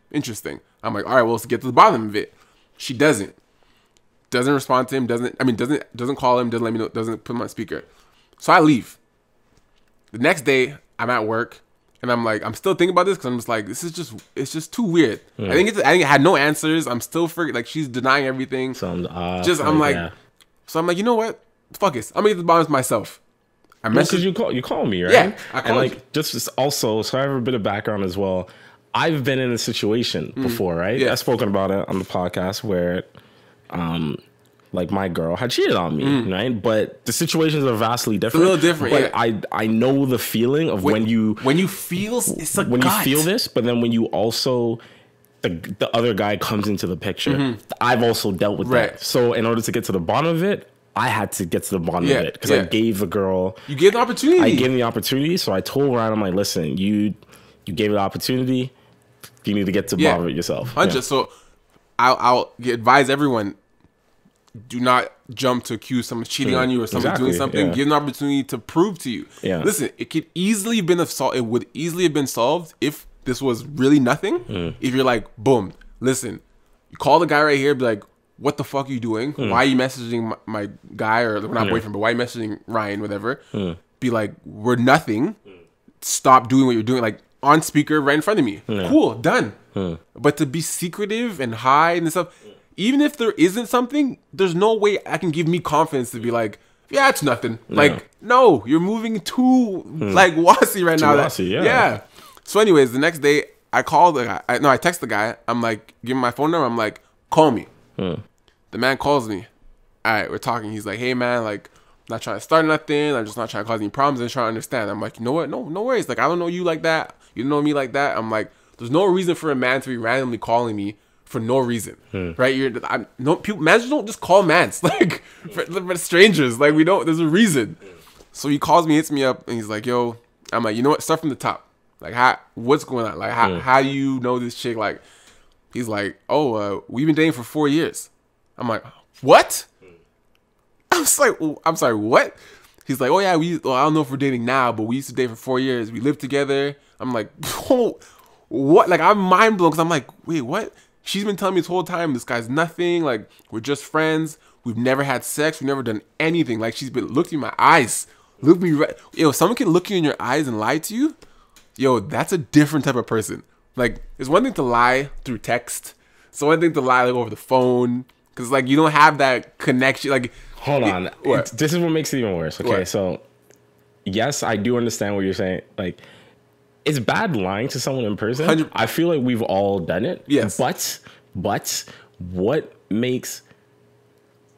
S4: interesting. I'm like, all right, well, let's get to the bottom of it. She doesn't respond to him. Doesn't call him. Doesn't let me know. Doesn't put him on speaker. So I leave. The next day, I'm at work, and I'm like, I'm still thinking about this because I'm just like, it's just too weird. I think it had no answers. I'm still like, she's denying everything. So I'm like, you know what? Fuck it. I'm gonna get to the bottom of myself.
S3: Because you call me, right?
S4: Yeah, I called
S3: and like you. Just also, so I have a bit of background as well. I've been in a situation before, right? Yeah. I've spoken about it on the podcast where, like my girl had cheated on me, right? But the situations are vastly different.
S4: It's a little different.
S3: But I know the feeling of when you
S4: feel it's a
S3: when
S4: gut.
S3: you feel this, but then when you also the other guy comes into the picture. I've also dealt with that. So in order to get to the bottom of it, I had to get to the bottom of it because I gave the girl.
S4: You gave the opportunity.
S3: I gave the opportunity, so I told Ryan, I'm like, listen, you gave the opportunity. You need to get to the bottom of it yourself.
S4: So I'll advise everyone: do not jump to accuse someone cheating on you or someone doing something. Give them an opportunity to prove to you. Listen, it could easily have been It would easily have been solved if this was really nothing. If you're like, boom, listen, you call the guy right here, be like, what the fuck are you doing? Why are you messaging my guy or not boyfriend, but why are you messaging Ryan, whatever? Be like, we're nothing. Stop doing what you're doing. Like on speaker right in front of me. Cool, done. But to be secretive and hide and stuff, even if there isn't something, there's no way I can give me confidence to be like, yeah, it's nothing. Like, no, you're moving too like wassy right now. Yeah. So anyways, the next day I call the guy. I text the guy. I'm like, give him my phone number. I'm like, call me. The man calls me. All right, we're talking. He's like, hey man, like, I'm not trying to start nothing. I'm just not trying to cause any problems. I'm trying to understand. I'm like, you know what? No worries. Like, I don't know you like that. You don't know me like that. I'm like, there's no reason for a man to be randomly calling me for no reason, right? Mans don't just call mans like for strangers. Like we don't. There's a reason. So he calls me, hits me up, and he's like, yo. I'm like, you know what? Start from the top. Like, what's going on? Like, how do you know this chick? Like, he's like, oh, we've been dating for 4 years. I'm like, what? I was like, I'm sorry, what? He's like, oh yeah, I don't know if we're dating now, but we used to date for 4 years. We lived together. I'm like, oh, what? Like, I'm mind blown because I'm like, wait, what? She's been telling me this whole time, this guy's nothing. Like, we're just friends. We've never had sex. We've never done anything. Like, she's been looking in my eyes. Look me right. Yo, if someone can look you in your eyes and lie to you, yo, that's a different type of person. Like, it's one thing to lie through text. It's one thing to lie like over the phone. Because, like, you don't have that connection. Like,
S3: hold on. This is what makes it even worse. Okay, so, yes, I do understand what you're saying. Like, it's bad lying to someone in person. 100%. I feel like we've all done it.
S4: Yes.
S3: But what makes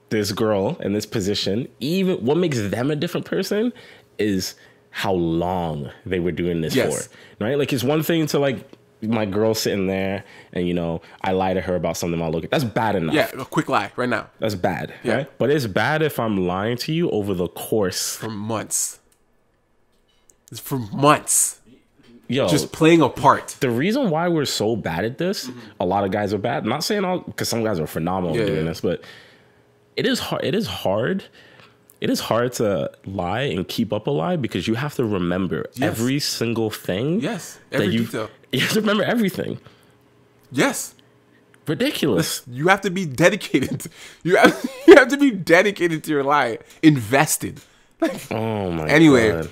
S3: this girl in this position, even what makes them a different person is how long they were doing this for. Right? Like, it's one thing to, like, my girl sitting there and, you know, I lie to her about something I'll look at. That's bad enough.
S4: Yeah, a quick lie right now.
S3: That's bad. Right? But it's bad if I'm lying to you over the course.
S4: For months. It's for months.
S3: Yo,
S4: just playing a part.
S3: The reason why we're so bad at this, a lot of guys are bad. I'm not saying all, because some guys are phenomenal at doing this, but it is hard. It is hard to lie and keep up a lie because you have to remember every single thing.
S4: Yes, every detail.
S3: You have to remember everything.
S4: Yes.
S3: Ridiculous.
S4: You have to be dedicated. You have to be dedicated to your lie. Invested.
S3: Oh my God.
S4: Anyway,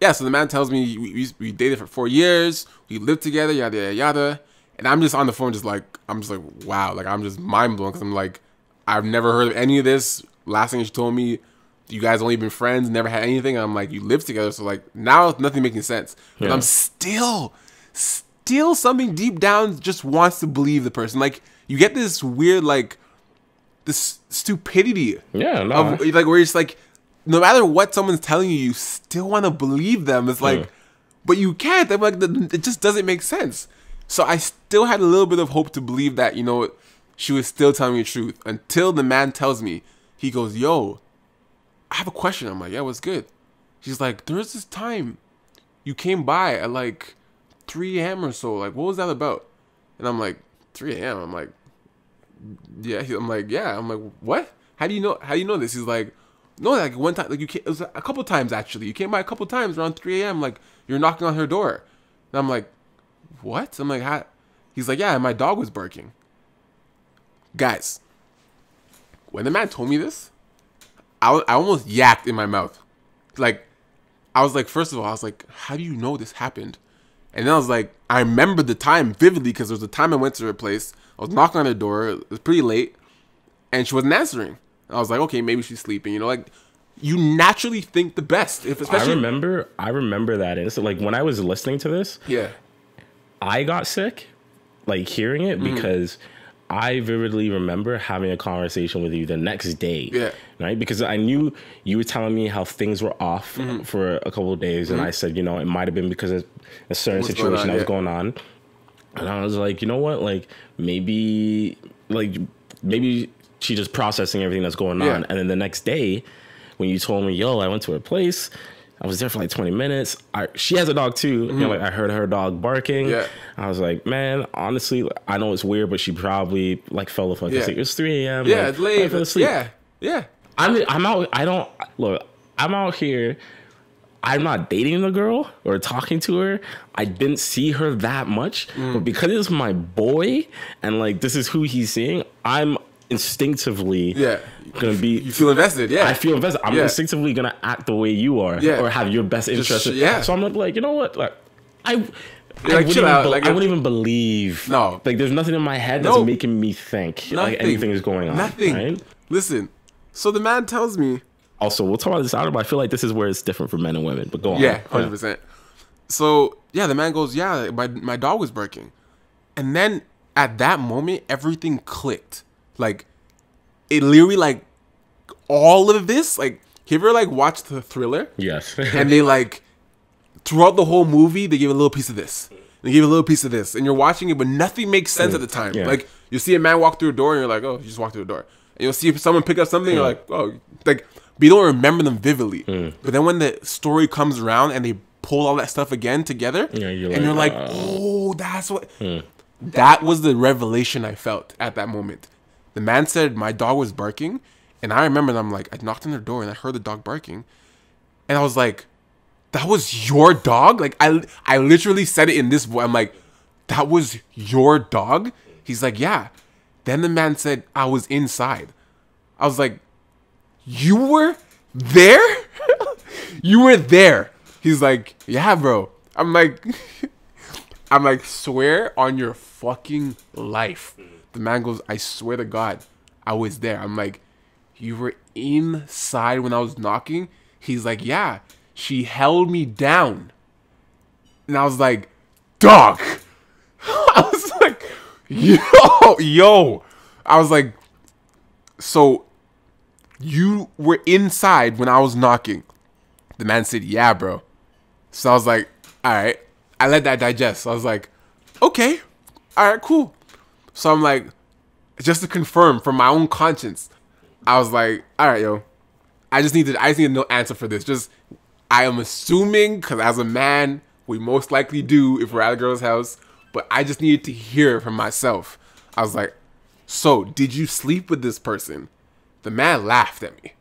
S4: yeah, so the man tells me we dated for 4 years, we lived together, yada yada yada, and I'm just on the phone, I'm just like, wow, like I'm just mind blown because I'm like, I've never heard of any of this. Last thing she told me, you guys only been friends, never had anything. And I'm like, you live together, so like now nothing making sense. But I'm still something deep down just wants to believe the person. Like you get this weird like this stupidity, of like where it's like, no matter what someone's telling you, you still want to believe them. It's like, but you can't. I'm like, it just doesn't make sense. So I still had a little bit of hope to believe that, you know, she was still telling me the truth until the man tells me, he goes, yo, I have a question. I'm like, yeah, what's good? She's like, there was this time you came by at like 3 a.m. or so. Like, what was that about? And I'm like, 3 a.m. I'm like, yeah. I'm like, yeah. I'm like, what? How do you know this? He's like, no, like one time, like you came, it was a couple times actually. You came by a couple times around 3 a.m. Like you're knocking on her door. And I'm like, what? I'm like, how? He's like, yeah, and my dog was barking. Guys, when the man told me this, I almost yacked in my mouth. Like, I was like, first of all, I was like, how do you know this happened? And then I was like, I remember the time vividly because there was a time I went to her place. I was knocking on her door. It was pretty late. And she wasn't answering. I was like, okay, maybe she's sleeping. You know, like, you naturally think the best. Especially
S3: I remember that. And so, like, when I was listening to this, I got sick, like, hearing it because I vividly remember having a conversation with you the next day, right? Because I knew you were telling me how things were off for a couple of days, and I said, you know, it might have been because of a certain situation that was going on, and I was like, you know what, like maybe she just processing everything that's going on, and then the next day, when you told me, yo, I went to her place. I was there for like 20 minutes. She has a dog too. You know, like I heard her dog barking. I was like, man, honestly, I know it's weird, but she probably like fell the fuck asleep. It's 3 a.m.
S4: Yeah,
S3: like,
S4: it's late.
S3: I fell asleep.
S4: Yeah.
S3: I'm out. I'm out here. I'm not dating the girl or talking to her. I didn't see her that much, but because it's my boy and like this is who he's seeing, I'm instinctively gonna be.
S4: You feel invested,
S3: I feel invested. I'm instinctively gonna act the way you are, or have your best interest. So I'm like, you know what? Like, I wouldn't even believe. No, like there's nothing in my head that's making me think like anything is going on.
S4: Nothing.
S3: Right?
S4: Listen. So the man tells me.
S3: Also, we'll talk about this out, but I feel like this is where it's different for men and women. But go on.
S4: Yeah, 100%. So the man goes, yeah, my dog was barking, and then at that moment, everything clicked. Like, it literally, like, all of this, like, have you ever, like, watched the Thriller?
S3: Yes.
S4: And they, like, throughout the whole movie, they give a little piece of this. They give a little piece of this. And you're watching it, but nothing makes sense at the time. Like, you see a man walk through a door, and you're like, oh, he just walked through a door. And you'll see someone pick up something, you're like, oh, like, but you don't remember them vividly. But then when the story comes around, and they pull all that stuff again together, you're like, oh, that's what... That was the revelation I felt at that moment. The man said my dog was barking, and I remember that I'm like, I knocked on their door and I heard the dog barking, and I was like, that was your dog? Like I literally said it in this voice. I'm like, that was your dog? He's like, yeah. Then the man said I was inside. I was like, you were there? You were there. He's like, yeah, bro. I'm like, swear on your fucking life. The man goes, I swear to God, I was there. I'm like, you were inside when I was knocking? He's like, yeah, she held me down. And I was like, dog. I was like, yo. I was like, so you were inside when I was knocking? The man said, yeah, bro. So I was like, all right. I let that digest. So I was like, okay. All right, cool. So I'm like, just to confirm for my own conscience, I was like, all right, yo, I just need to know answer for this. Just, I am assuming, because as a man, we most likely do if we're at a girl's house, but I just needed to hear it from myself. I was like, so, did you sleep with this person? The man laughed at me.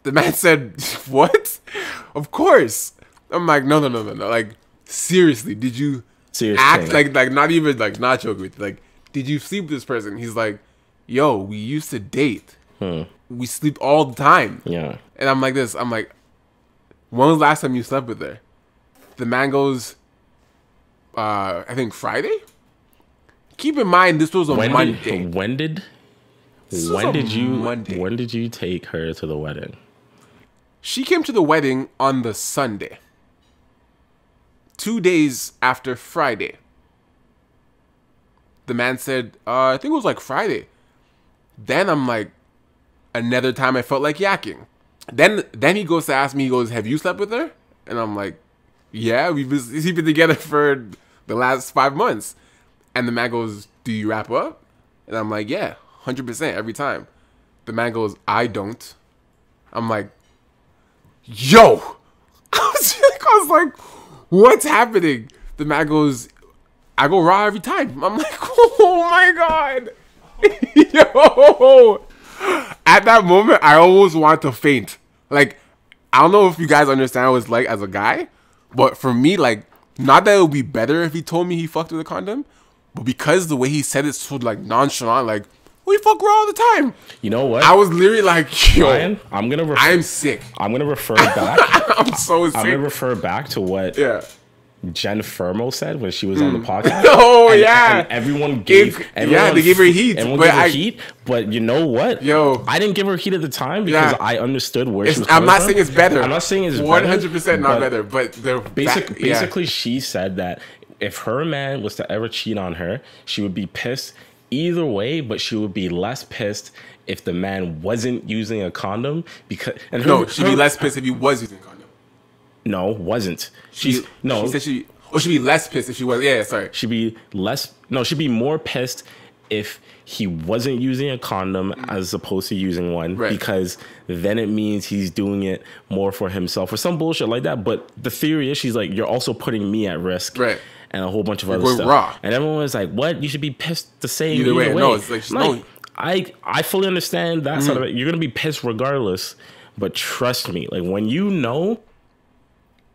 S4: The man said, what? Of course. I'm like, no. Like, seriously, did you act like not even like not joking with you? Like, did you sleep with this person? He's like, yo, we used to date. We sleep all the time. Yeah. And I'm like this. I'm like, when was the last time you slept with her? The man goes, I think Friday. Keep in mind, this was a Monday.
S3: When did you take her to the wedding?
S4: She came to the wedding on the Sunday. 2 days after Friday. The man said, I think it was like Friday. Then I'm like, another time I felt like yakking. Then he goes to ask me, he goes, have you slept with her? And I'm like, yeah, we've been together for the last 5 months. And the man goes, do you wrap up? And I'm like, yeah, 100% every time. The man goes, I don't. I'm like, yo. I was like, what's happening? The man goes, I go raw every time. I'm like, oh my God. Yo. At that moment, I almost want to faint. Like, I don't know if you guys understand what it's like as a guy, but for me, like, not that it would be better if he told me he fucked with a condom, but because the way he said it so, like, nonchalant, like, we fuck raw all the time.
S3: You know what?
S4: I was literally like, yo,
S3: Ryan, I'm
S4: sick.
S3: I'm going to refer back.
S4: I'm so sick.
S3: I'm going to refer back to what Jen Fermo said when she was on the podcast.
S4: Oh,
S3: and everyone
S4: they gave her heat.
S3: Everyone gave her heat. But you know what?
S4: Yo,
S3: I didn't give her heat at the time because I understood where she was
S4: I'm not
S3: from.
S4: saying it's better.
S3: I'm not saying it's
S4: 100% not better. But
S3: basically, she said that if her man was to ever cheat on her, she would be pissed either way, but she would be less pissed if the man wasn't using a condom she'd
S4: be less pissed if he was using a condom.
S3: No, wasn't.
S4: She said she'd be less pissed if she was. Yeah, sorry.
S3: She'd be more pissed if he wasn't using a condom as opposed to using one, because then it means he's doing it more for himself or some bullshit like that. But the theory is, she's like, you're also putting me at risk.
S4: Right.
S3: And a whole bunch of other stuff.
S4: Raw.
S3: And everyone was like, what? You should be pissed the same
S4: either way. No, it's like,
S3: I fully understand that sort of it. You're going to be pissed regardless. But trust me, like, when you know,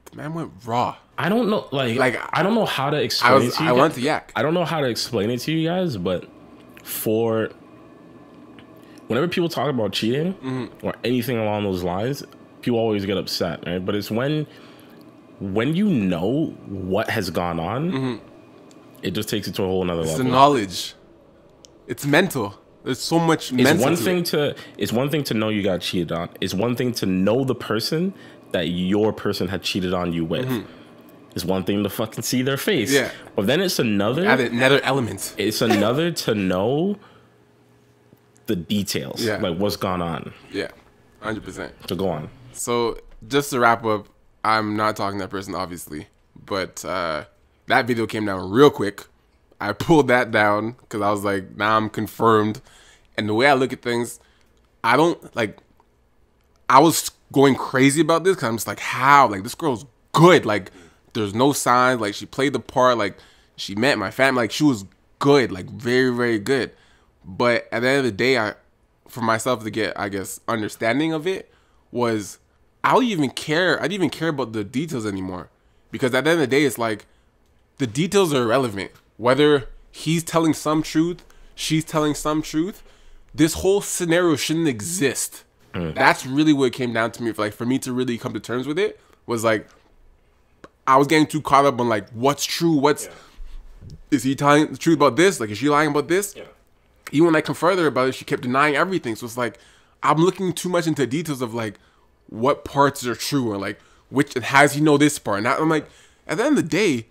S4: the man went raw.
S3: I don't know, like I don't know how to explain it to you.
S4: I want to yak.
S3: I don't know how to explain it to you guys, but whenever people talk about cheating or anything along those lines, people always get upset, right? But it's when you know what has gone on, it just takes it to a whole nother level.
S4: It's the knowledge. It's mental. There's so much mental.
S3: It's one thing to know you got cheated on. It's one thing to know the person that your person had cheated on you with. It's one thing to fucking see their face. Yeah. But then it's another
S4: element.
S3: It's another to know the details. Yeah. Like what's gone on.
S4: Yeah. 100%.
S3: So go on.
S4: So just to wrap up, I'm not talking to that person, obviously, but that video came down real quick. I pulled that down because I was like, now I'm confirmed. And the way I look at things, I was going crazy about this because I'm just like, how? Like, this girl's good. Like, there's no signs. Like, she played the part. Like, she met my family. Like, she was good. Like, very, very good. But at the end of the day, for myself to get, I guess, understanding of it was, I didn't even care about the details anymore. Because at the end of the day, it's like, the details are irrelevant. Whether he's telling some truth, she's telling some truth, this whole scenario shouldn't exist. That's really what it came down to me. For me to really come to terms with it, was like, I was getting too caught up on like, what's true? Is he telling the truth about this? Like, is she lying about this? Yeah. Even when I confronted her about it, she kept denying everything. So it's like, I'm looking too much into details of like, what parts are true, or like, has he know this part? And I'm like, at the end of the day,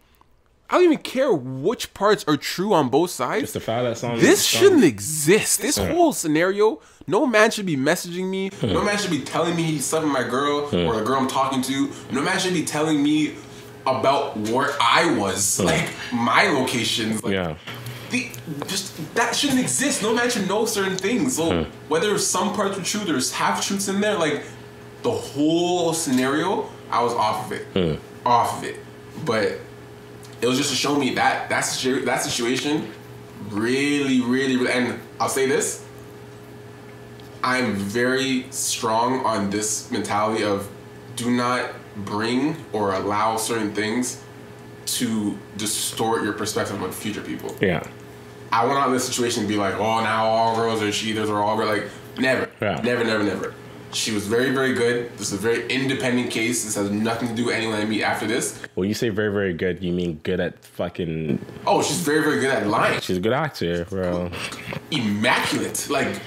S4: I don't even care which parts are true on both sides.
S3: Just the fact that
S4: this shouldn't exist. This whole scenario, no man should be messaging me. No man should be telling me he's subbing my girl or the girl I'm talking to. No man should be telling me about where I was, like my locations. Like, that shouldn't exist. No man should know certain things. So whether some parts are true, there's half truths in there. Like, the whole scenario, I was off of it. But it was just to show me that situation really, really, really, and I'll say this, I'm very strong on this mentality of do not bring or allow certain things to distort your perspective on future people.
S3: Yeah.
S4: I want out of this situation to be like, oh, now all girls are cheaters or all girls. Like, never. Yeah. Never. She was very, very good. This is a very independent case. This has nothing to do with anyone I meet after this.
S3: When you say very, very good, you mean good at fucking...
S4: Oh, she's very, very good at lying.
S3: She's a good actor, bro.
S4: Immaculate. Like,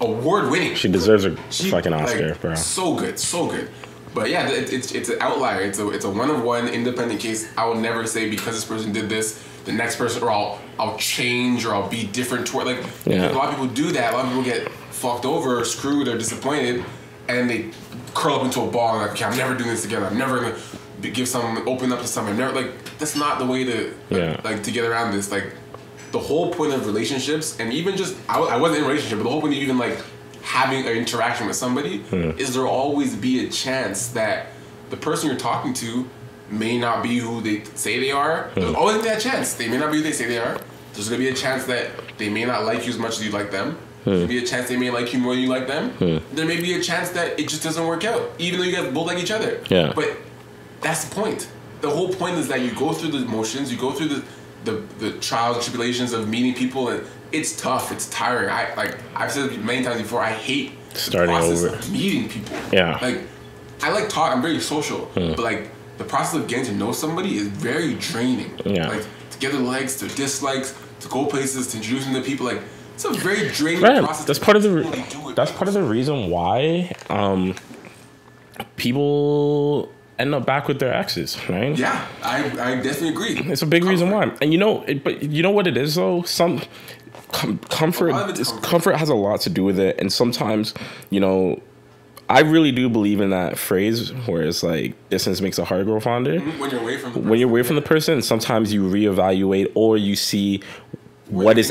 S4: award-winning.
S3: She deserves a fucking Oscar,
S4: like,
S3: bro.
S4: So good, so good. But yeah, it's an outlier. It's a one-of-one independent case. I will never say because this person did this, the next person, or I'll change or I'll be different toward. Like, a lot of people do that. A lot of people get fucked over or screwed or disappointed, and they curl up into a ball and like, okay, I'm never doing this again. I'm never gonna open up to someone. Never, like, that's not the way to like to get around this. Like, the whole point of relationships, and even just I wasn't in a relationship, but the whole point of even like having an interaction with somebody is there always be a chance that the person you're talking to may not be who they say they are. There's always gonna be that chance. They may not be who they say they are. There's gonna be a chance that they may not like you as much as you like them. There's gonna be a chance they may like you more than you like them. There may be a chance that it just doesn't work out, even though you guys both like each other.
S3: Yeah.
S4: But that's the point. The whole point is that you go through the emotions, you go through the trials and tribulations of meeting people, and it's tough, it's tiring. I've said it many times before, I hate
S3: starting
S4: the process
S3: over
S4: of meeting people.
S3: Yeah.
S4: Like, I like talk, I'm very social, but like the process of getting to know somebody is very draining.
S3: Yeah.
S4: Like, to get their likes, their dislikes, to go places, to introduce them to people, like, it's a very draining process.
S3: That's part of the reason why people end up back with their exes, right?
S4: Yeah, I definitely agree.
S3: It's a big reason why. And but you know what it is though? Some comfort has a lot to do with it, and sometimes, I really do believe in that phrase where it's like distance makes a heart grow fonder.
S4: When you're away from the person.
S3: When you're away from the person, sometimes you reevaluate or you see what's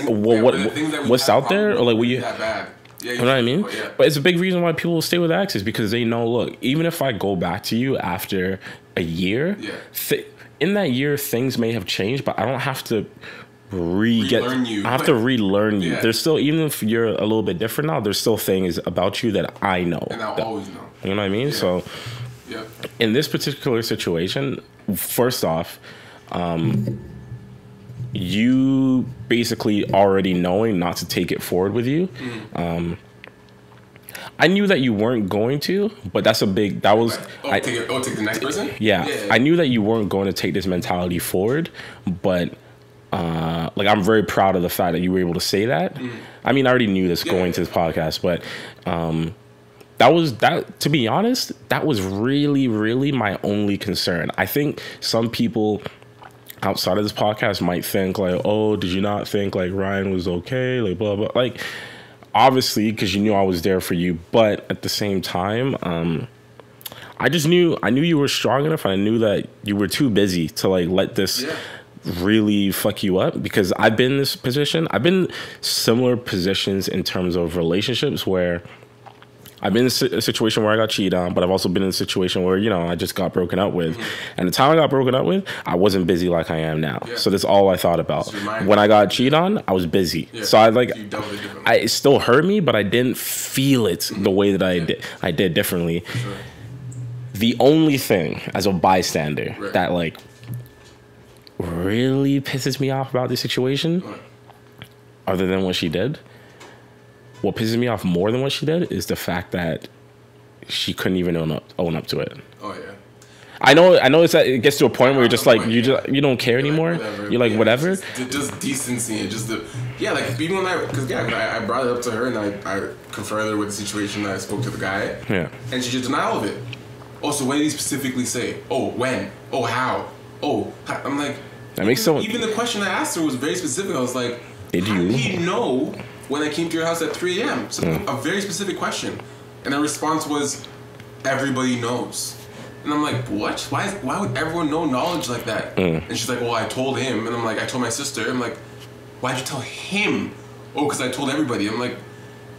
S3: out there, or like what you.
S4: That bad. Yeah,
S3: you know what I mean?
S4: Yeah.
S3: But it's a big reason why people stay with exes, because they know, look, even if I go back to you after a year, in that year things may have changed, but I don't have to relearn you. I have to relearn you. There's still, even if you're a little bit different now, there's still things about you that I know.
S4: And I'll always know.
S3: You know what I mean?
S4: Yeah.
S3: So in this particular situation, first off, you basically already knowing not to take it forward with you. I knew that you weren't going to, but that's take
S4: the next person?
S3: Yeah. I knew that you weren't going to take this mentality forward, but like, I'm very proud of the fact that you were able to say that. I mean, I already knew this going to this podcast, but to be honest, that was really, really my only concern. I think some people outside of this podcast might think like, oh, did you not think like Ryan was okay? Like, blah, blah. Like, obviously, because you knew I was there for you. But at the same time, I knew you were strong enough, and I knew that you were too busy to like let this really fuck you up, because I've been in this position. I've been in similar positions in terms of relationships where I've been in a situation where I got cheated on, but I've also been in a situation where, I just got broken up with. And the time I got broken up with, I wasn't busy like I am now. So that's all I thought about. When I got cheated on, I was busy. So it still hurt me, but I didn't feel it the way that I did differently. The only thing as a bystander that like really pisses me off about this situation, other than what she did, what pisses me off more than what she did is the fact that she couldn't even own up to it. Oh yeah. I know. It gets to a point where you're just like you don't care anymore. You're like whatever.
S4: Just decency and just like even when I brought it up to her and I confronted her with the situation that I spoke to the guy. Yeah. And she just denied all of it. Oh, so what did he specifically say? Oh, when? Oh, how? Oh, I'm like.
S3: That makes sense.
S4: Even the question I asked her was very specific. I was like,
S3: did you?
S4: How did he know when I came to your house at 3 a.m.? So a very specific question. And the response was, everybody knows. And I'm like, what? Why would everyone know knowledge like that? And she's like, well, I told him. And I'm like, I told my sister. I'm like, why'd you tell him? Oh, because I told everybody. I'm like,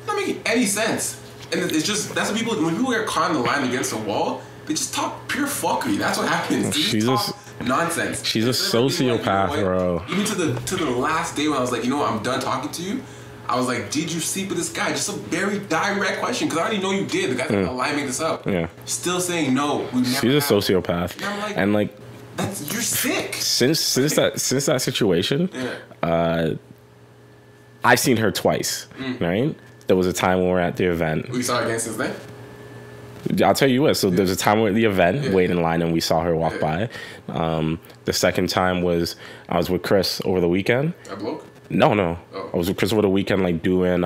S4: not making any sense. And it's just, that's what when people get caught in the line against a wall, they just talk pure fuckery. That's what happens. They just talk nonsense.
S3: She's a sociopath, bro.
S4: Even to the last day when I was like, I'm done talking to you. I was like, did you sleep with this guy? Just a very direct question, because I already know you did. The guy's not lying, make this up. Yeah. Still saying no.
S3: She's a sociopath. And like,
S4: you're sick.
S3: Since that situation, I've seen her twice. Right? There was a time when we were at the event.
S4: We saw her again since then?
S3: I'll tell you what. So there's a time we were at the event, waiting in line, and we saw her walk by. The second time was I was with Chris over the weekend.
S4: I bloke?
S3: No.
S4: Oh.
S3: I was with Chris over the weekend, like doing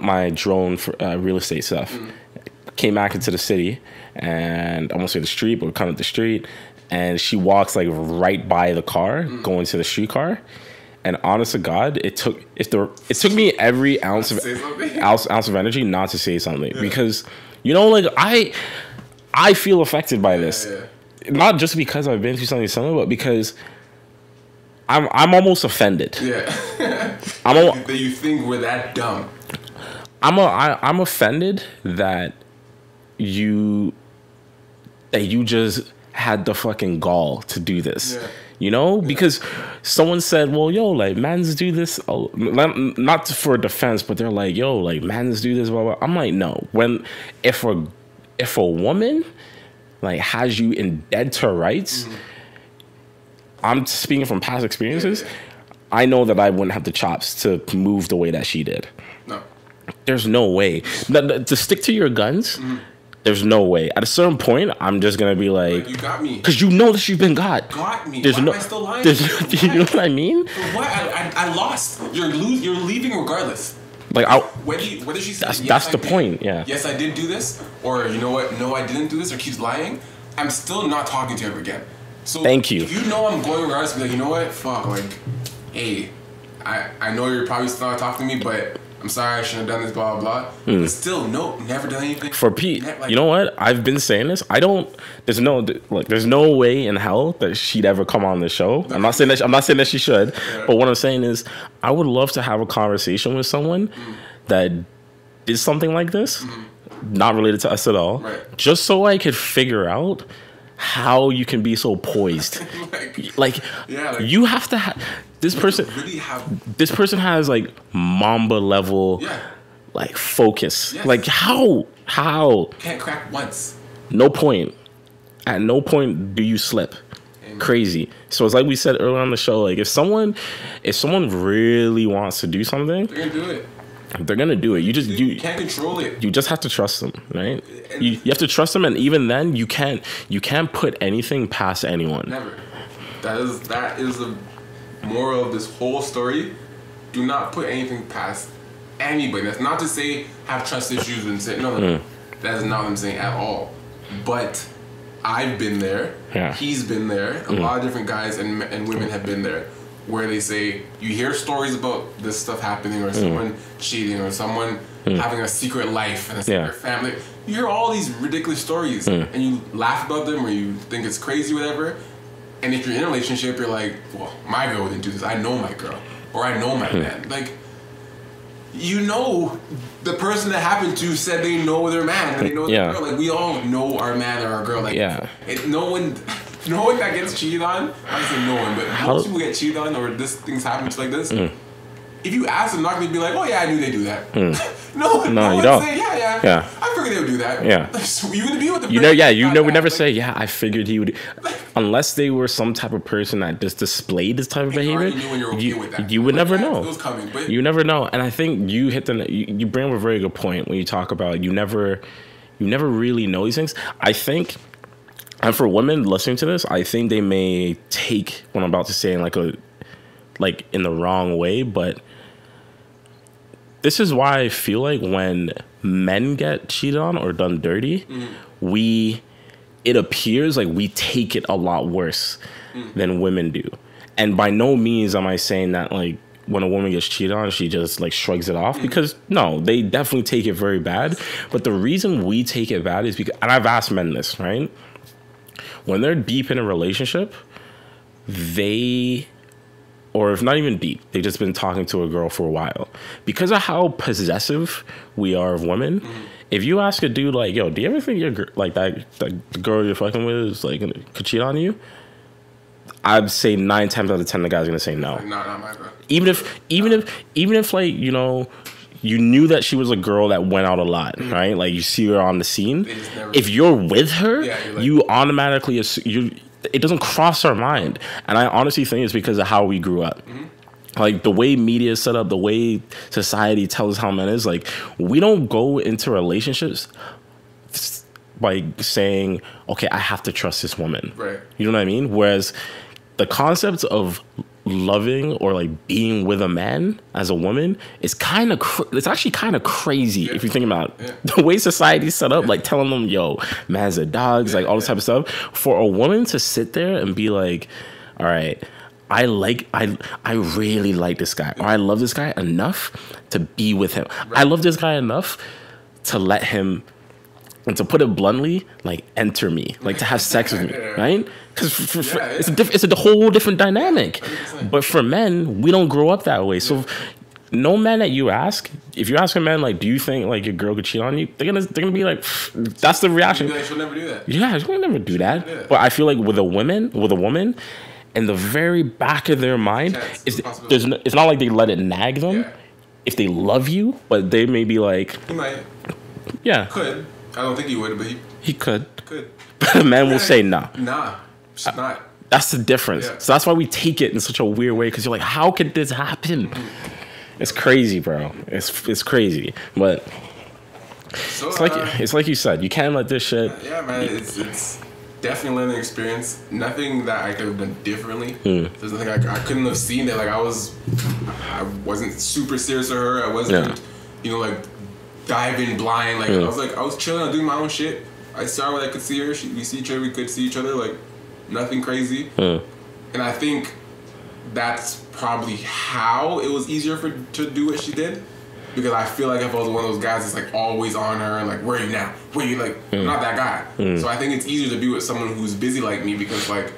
S3: my drone for real estate stuff. Came back into the city, and I won't say the street, but we're kind of the street. And she walks like right by the car, going to the streetcar. And honest to God, it took me every ounce of energy not to say something, because like I feel affected by this, not just because I've been through something similar, but because I'm almost offended.
S4: Yeah, that you think we're that dumb.
S3: I'm offended that you just had the fucking gall to do this. Because someone said, well, yo, like, mans do this, not for defense, but they're like, yo, like, mans do this, blah, blah. I'm like, no. If a woman, like, has you in dead to rights, I'm speaking from past experiences, I know that I wouldn't have the chops to move the way that she did. No. There's no way. To stick to your guns... There's no way. At a certain point, I'm just gonna be like,
S4: you got me,
S3: because you know that you've been got.
S4: Got me.
S3: There's
S4: Why
S3: no.
S4: am I still lying?
S3: You know what I mean?
S4: For what? I lost. You're leaving regardless.
S3: Like,
S4: whether she says
S3: that's the point. Yeah.
S4: Yes, I did do this, or you know what? No, I didn't do this, or keeps lying. I'm still not talking to her again. So
S3: thank you.
S4: If you know I'm going regardless, be like, you know what? Fuck. Like, hey, I know you're probably still not talking to me, but I'm sorry, I shouldn't have done this, blah, blah, blah. But still, no, never done anything.
S3: For Pete, you know what? I've been saying this. There's no way in hell that she'd ever come on the show. I'm not saying that she should. But what I'm saying is, I would love to have a conversation with someone that did something like this, not related to us at all, just so I could figure out how you can be so poised. You have to have... This person has like Mamba level, like focus. Yes. Like how?
S4: Can't crack once.
S3: No point. At no point do you slip. Amen. Crazy. So it's like we said earlier on the show. Like if someone really wants to do something,
S4: they're gonna do it.
S3: They're gonna do it. You
S4: can't control it.
S3: You just have to trust them, right? You have to trust them, and even then, you can't put anything past anyone.
S4: Never. That is the moral of this whole story. Do not put anything past anybody. That's not to say have trust issues and say no. That is not what I'm saying at all. But I've been there. Yeah. He's been there. A lot of different guys and women have been there, where they say you hear stories about this stuff happening, or someone cheating, or someone having a secret life and a secret family. You hear all these ridiculous stories, and you laugh about them, or you think it's crazy, whatever. And if you're in a relationship, you're like, well, my girl didn't do this. I know my girl. Or I know my man. Like, you know, the person that happened to said they know their man. And they know their girl. Like, we all know our man or our girl. Like, no one that gets cheated on, I don't say no one, but most people get cheated on, or things happen like this. If you ask them, not going to be like, oh yeah, I knew they do that. No, you don't. Say, yeah. I figured they would do that. Yeah. You would be with the
S3: you would never say, yeah, I figured he would. Unless they were some type of person that just displayed this type of behavior, you would never know. It was coming, but you never know. And I think you bring up a very good point when you talk about you never really know these things. I think, and for women listening to this, I think they may take what I'm about to say in in the wrong way, but this is why I feel like when men get cheated on or done dirty, it appears like we take it a lot worse than women do. And by no means am I saying that like when a woman gets cheated on, she just like shrugs it off, because no, they definitely take it very bad. But the reason we take it bad is because, and I've asked men this, right? When they're deep in a relationship, or if not even deep, they've just been talking to a girl for a while. Because of how possessive we are of women, if you ask a dude like, yo, do you ever think your the girl you're fucking with is like could cheat on you? I'd say 9 times out of 10 the guy's gonna say no. No, not my girl. Even if like, you know, you knew that she was a girl that went out a lot, right? Like you see her on the scene. If you're with her, you automatically it doesn't cross our mind. And I honestly think it's because of how we grew up. like the way media is set up, the way society tells how men is, like we don't go into relationships by saying, okay, I have to trust this woman.
S4: Right.
S3: You know what I mean? Whereas the concept of loving or like being with a man as a woman is kind of it's actually kind of crazy if you think about it. The way society's set up, like telling them, yo, man's are dogs, like all this type of stuff. For a woman to sit there and be like, all right, I really like this guy, or I love this guy enough to be with him. I love this guy enough to let him, and to put it bluntly, like enter me, like to have sex with me, right? Because it's a whole different dynamic.
S4: 100%.
S3: But for men, we don't grow up that way. So no man that you ask, if you ask a man, like, do you think like your girl could cheat on you? They're gonna be like, that's the reaction.
S4: She'll never do that.
S3: Yeah, she'll never do that. But I feel like with a woman, in the very back of their mind, it's not like they let it nag them.
S4: Yeah.
S3: If they love you, but they may be like,
S4: He might.
S3: yeah,
S4: Could. I don't think he would, but
S3: he could.
S4: could.
S3: But a man will say nah.
S4: Nah, she's not.
S3: That's the difference.
S4: Yeah.
S3: So that's why we take it in such a weird way, because you're like, how could this happen? It's crazy, bro. It's crazy. But
S4: So,
S3: it's like you said, you can't let this shit.
S4: Yeah, man, it's definitely a learning experience. Nothing that I could have done differently. There's nothing I couldn't have seen that. Like I wasn't super serious with her. I wasn't, like diving blind. Like I was chilling. I was doing my own shit. I saw what I could see her. We see each other. We could see each other. Like nothing crazy. And I think that's probably how it was easier to do what she did. Because I feel like if I was one of those guys that's like always on her and like, where are you now? Where are you? Like, I'm not that guy. So I think it's easier to be with someone who's busy like me, because like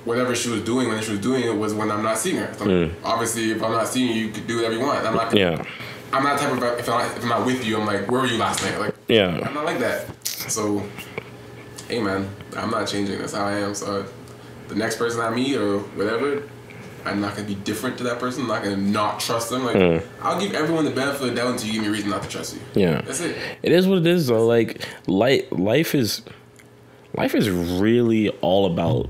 S4: whatever she was doing when she was doing it was when I'm not seeing her. So obviously, if I'm not seeing you, you could do whatever you want. I'm not. I'm not the type of, if I'm not with you, I'm like, where were you last night? Like, I'm not like that. So, hey man, I'm not changing. That's how I am. So the next person I meet or whatever, I'm not gonna be different to that person. I'm not gonna not trust them. Like I'll give everyone the benefit of the doubt until you give me a reason not to trust you. Yeah, that's it.
S3: It is what it is though. Like life is really all about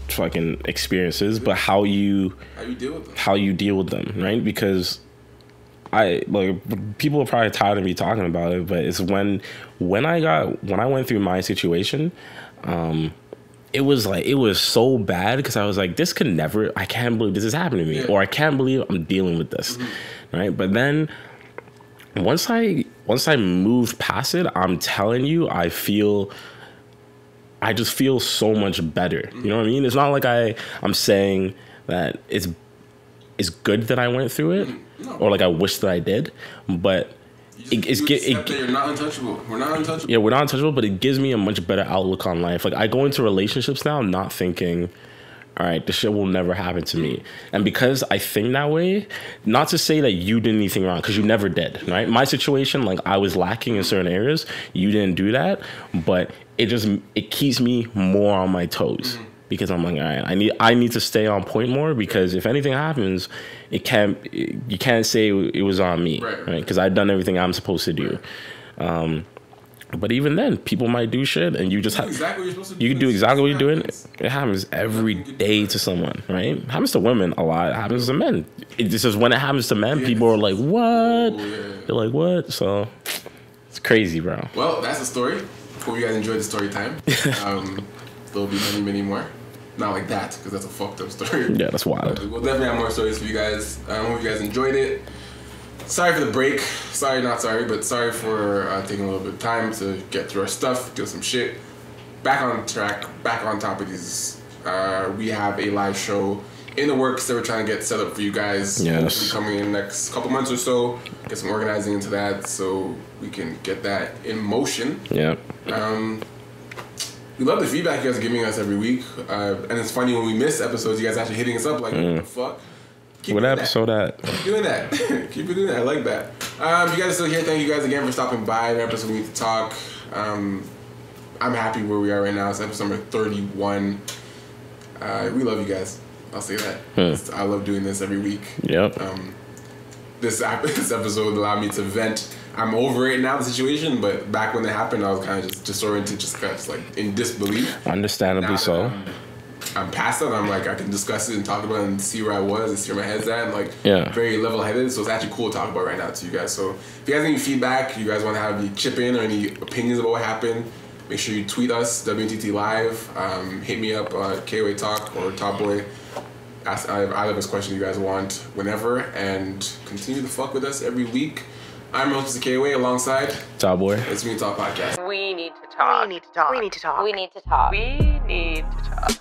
S3: fucking experiences, but how you deal with them, right? Because people are probably tired of me talking about it, but it's when I went through my situation, it was so bad, because I was like, I can't believe this is happening to me, or I can't believe I'm dealing with this, right? But then once I moved past it, I'm telling you, I just feel so much better. You know what I mean? It's not like I'm saying that it's good that I went through it, or like I wish that I did, but
S4: that you're not untouchable. We're not untouchable.
S3: Yeah, we're not untouchable, but it gives me a much better outlook on life. Like I go into relationships now not thinking, all right, this shit will never happen to me. And because I think that way, not to say that you did anything wrong, because you never did, right? My situation, like I was lacking in certain areas. You didn't do that, but it keeps me more on my toes. Because I'm like, all right, I need to stay on point more, because if anything happens, you can't say it was on me, right? Because I've done everything I'm supposed to do. But even then, people might do shit, and you just have you can do exactly what you're doing. It happens every day to someone, right? It happens to women a lot. It happens to men. It's just when it happens to men, people are like, what? They're like, what? So it's crazy, bro.
S4: Well, that's the story. Hope you guys enjoyed the story time. There'll be many, many more. Not like that, because that's a fucked up story.
S3: Yeah, that's wild.
S4: We'll definitely have more stories for you guys. I hope you guys enjoyed it. Sorry for the break. Not sorry for taking a little bit of time to get through our stuff, do some shit. Back on track, back on top of these. We have a live show in the works that we're trying to get set up for you guys.
S3: Yes.
S4: Hopefully coming in the next couple months or so. Get some organizing into that so we can get that in motion.
S3: Yeah.
S4: We love the feedback you guys are giving us every week. And it's funny when we miss episodes, you guys actually hitting us up like, what the fuck?
S3: What episode that?
S4: Keep doing that. Keep doing that. I like that. You guys are still here. Thank you guys again for stopping by. The episode we need to talk. I'm happy where we are right now. It's episode number 31. We love you guys. I'll say that. I love doing this every week.
S3: Yep.
S4: This episode allowed me to vent. I'm over it now, the situation, but back when it happened, I was kind of just disoriented, just like in disbelief.
S3: Understandably so.
S4: I'm past that. I'm like, I can discuss it and talk about it and see where I was and see where my head's at, and like very level-headed. So it's actually cool to talk about right now to you guys. So if you guys have any feedback, you guys want to have any chip in or any opinions about what happened, make sure you tweet us, WNTT Live. Hit me up, KOA Talk or Top Boy. Ask either of us questions you guys want whenever, and continue to fuck with us every week. I'm your host, KOA, alongside
S3: Top Boy.
S1: We need to talk.
S2: We need to talk.
S1: We need to talk.
S2: We need to talk.
S1: We need to talk. We need to talk.